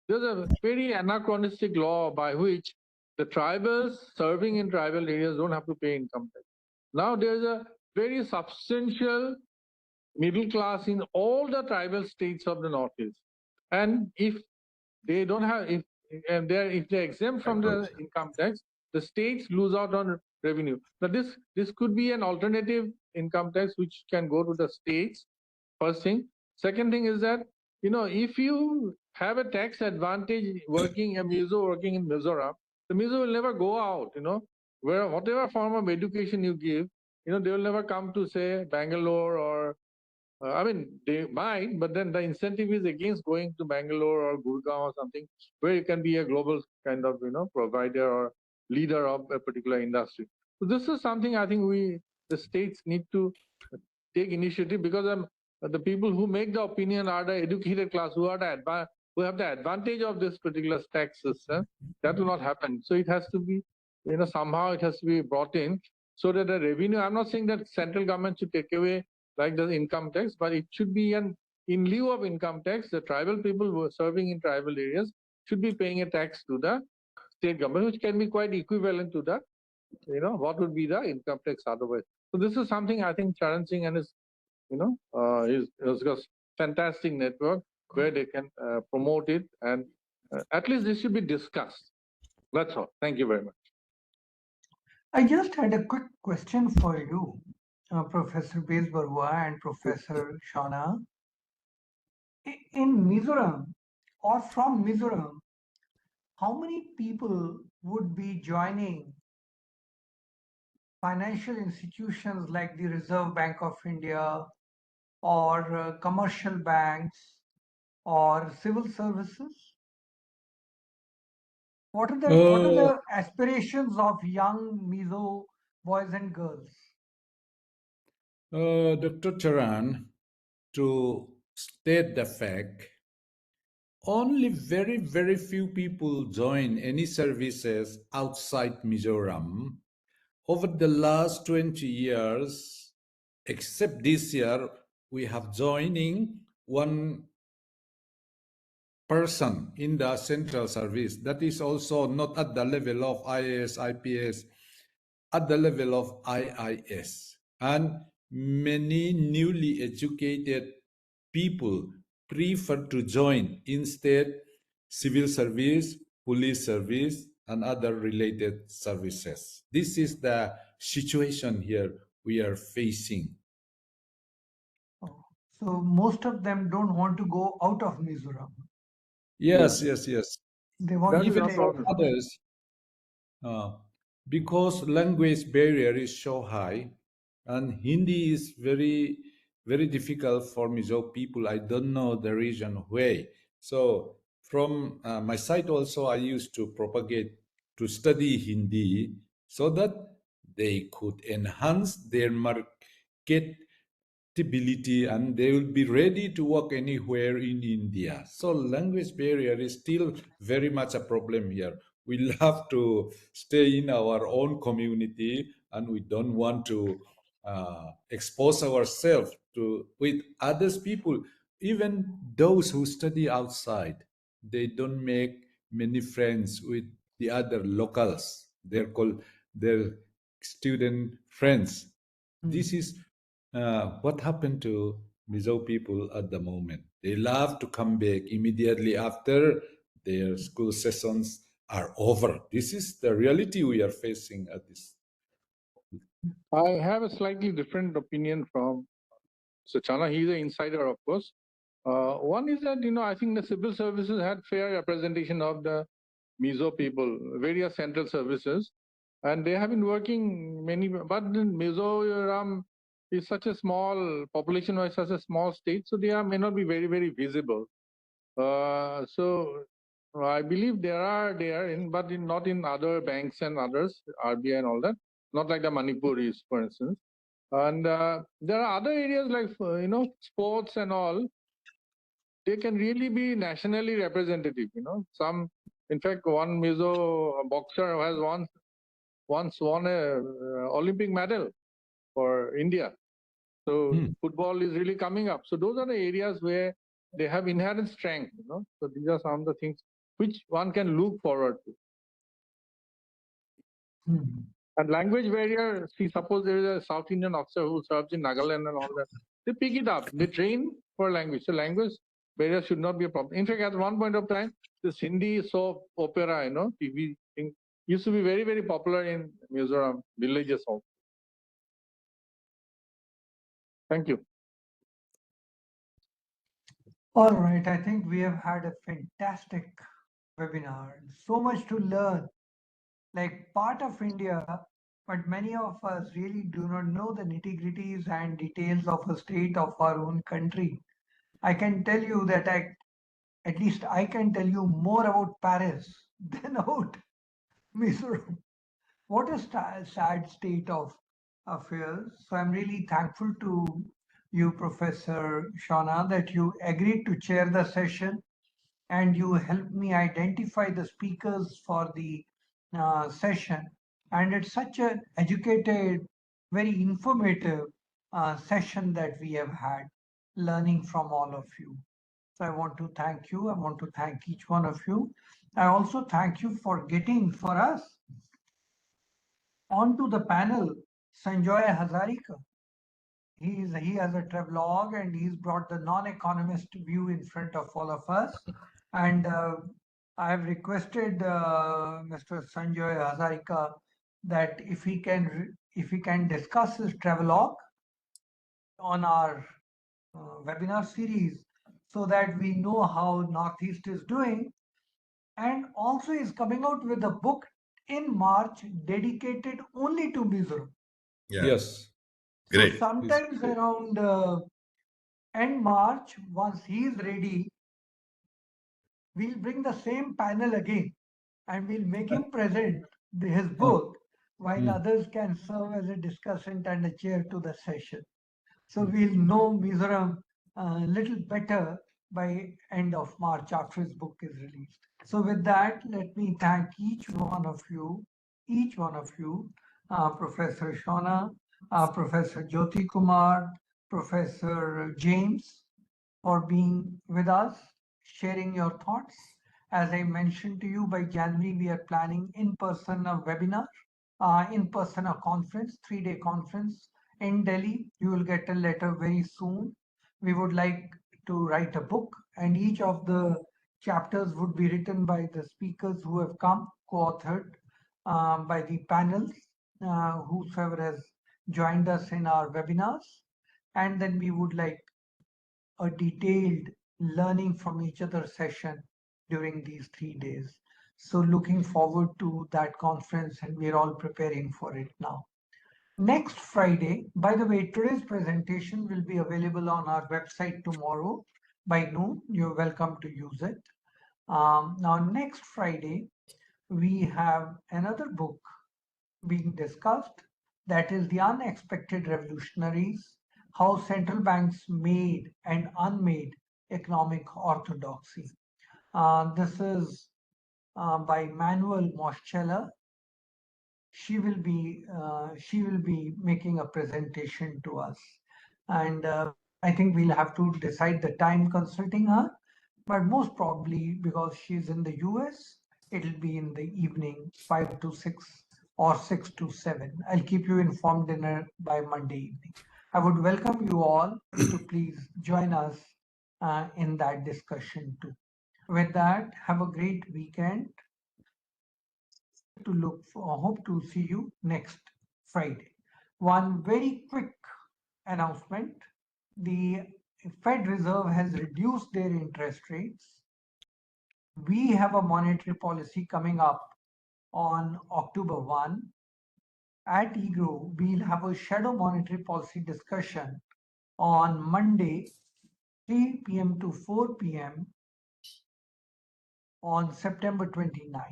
There's a very anachronistic law by which the tribals serving in tribal areas don't have to pay income tax. Now there's a very substantial middle class in all the tribal states of the Northeast, and if they don't have, if they're exempt from the income tax, the states lose out on revenue. Now this could be an alternative income tax which can go to the states. First thing. Second thing is that if you have a tax advantage working a Mizo working in Mizoram, the Mizo will never go out. Where whatever form of education you give, they will never come to say Bangalore or they might, but then the incentive is against going to Bangalore or Gurgaon or something where you can be a global kind of, provider or leader of a particular industry. So this is something I think the states need to take initiative, because the people who make the opinion are the educated class who have the advantage of this particular tax system. That will not happen. So it has to be, somehow it has to be brought in so that the revenue, I'm not saying that central government should take away like the income tax, but it should be in lieu of income tax. The tribal people who are serving in tribal areas should be paying a tax to the state government, which can be quite equivalent to the, what would be the income tax otherwise. So this is something I think Charan Singh and his, has got fantastic network where they can promote it, and at least this should be discussed. That's all. Thank you very much. I just had a quick question for you, Professor Bezbarua and Professor Shauna. In Mizoram or from Mizoram, how many people would be joining financial institutions like the Reserve Bank of India or commercial banks or civil services? What are the aspirations of young Mizo boys and girls? Dr. Charan, to state the fact, only very, very few people join any services outside Mizoram. Over the last 20 years, except this year, we have joining one person in the central service. That is also not at the level of IAS, IPS, at the level of IIS. And many newly educated people prefer to join instead civil service, police service, and other related services. This is the situation here we are facing. Oh, so most of them don't want to go out of Mizoram. Yes. They want Even to stay. for others, because language barrier is so high, and Hindi is very, very difficult for Mizo people. I don't know the region way. So from my side also, I used to propagate to study Hindi so that they could enhance their marketability and they will be ready to work anywhere in India. So language barrier is still very much a problem here. We love to stay in our own community and we don't want to expose ourselves to with others people. Even those who study outside, they don't make many friends with the other locals. They're called their student friends. This is what happened to Mizo people at the moment. They love to come back immediately after their school sessions are over. This is the reality we are facing at this. I have a slightly different opinion from Sachana. He's an insider, of course. One is that, I think the civil services had fair representation of the Mizo people, various central services, and they have been working but in Mizoram, is such a small population-wise, such a small state, so they may not be very, very visible. So I believe they are but not in other banks and others, RBI and all that. Not like the Manipuris, for instance. And there are other areas like sports and all. They can really be nationally representative. Some, in fact, one Mizo boxer has once won a Olympic medal for India. So football is really coming up. So those are the areas where they have inherent strength. So these are some of the things which one can look forward to. And language barrier, see, suppose there is a South Indian officer who serves in Nagaland and all that. They pick it up. They train for language. So language barrier should not be a problem. In fact, at one point of time, this Hindi soap opera, TV thing used to be very, very popular in Mizoram villages also. Thank you. All right, I think we have had a fantastic webinar. So much to learn. Like part of India, but many of us really do not know the nitty-gritties and details of a state of our own country. I can tell you that at least I can tell you more about Paris than about Mizoram. What a sad state of affairs. So I'm really thankful to you, Professor Shauna, that you agreed to chair the session and you helped me identify the speakers for the session. And it's such an educated, very informative session that we have had, learning from all of you. So I want to thank you. I want to thank each one of you. I also thank you for getting for us onto the panel Sanjoy Hazarika. He has a travelogue and he's brought the non-economist view in front of all of us. And I have requested Mr. Sanjoy Hazarika that if he can discuss his travelogue on our webinar series so that we know how Northeast is doing. And also is coming out with a book in March dedicated only to Mizoram. Yeah. Yes. Great. So sometimes around end March, once he is ready, we'll bring the same panel again and we'll make him present his book while others can serve as a discussant and a chair to the session. So we'll know Mizoram a little better by end of March after his book is released. So with that, let me thank each one of you, Professor Shauna, Professor Jyoti Kumar, Professor James, for being with us, sharing your thoughts. As I mentioned to you, by January, we are planning in-person a webinar, in-person a conference, 3-day conference in Delhi. You will get a letter very soon. We would like to write a book, and each of the chapters would be written by the speakers who have come, co-authored by the panels, whosoever has joined us in our webinars. And then we would like a detailed learning from each other session during these 3 days. So looking forward to that conference, and we're all preparing for it now. Next Friday, by the way, today's presentation will be available on our website tomorrow by noon. You're welcome to use it. Now, next Friday, we have another book being discussed, that is The Unexpected Revolutionaries, How Central Banks Made and Unmade Economic Orthodoxy. This is by Manuel Moscheller. She will be making a presentation to us, and I think we'll have to decide the time consulting her, but most probably because she's in the US, it'll be in the evening, 5 to 6 or 6 to 7. I'll keep you informed by Monday evening. I would welcome you all to please join us in that discussion too. With that, have a great weekend. Hope to see you next Friday. One very quick announcement. The Fed Reserve has reduced their interest rates. We have a monetary policy coming up on October 1, at EGROW, we'll have a shadow monetary policy discussion on Monday, 3 p.m. to 4 p.m. on September 29.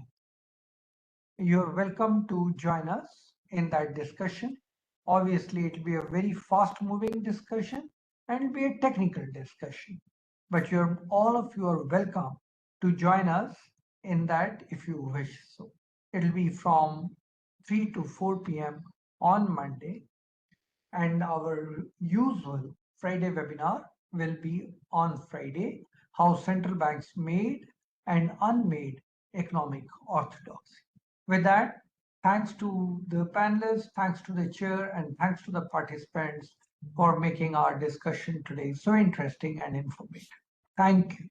You're welcome to join us in that discussion. Obviously, it'll be a very fast-moving discussion and it'll be a technical discussion. But all of you are welcome to join us in that if you wish so. It'll be from 3 to 4 p.m. on Monday, and our usual Friday webinar will be on Friday, how central banks made and unmade economic orthodoxy. With that, thanks to the panelists, thanks to the chair, and thanks to the participants for making our discussion today so interesting and informative. Thank you.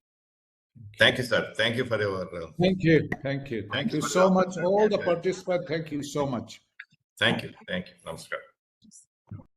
Thank you, sir. Thank you for your. Thank you. Thank you. Thank you so much. All the participants, thank you so much. Thank you. Thank you. Namaskar.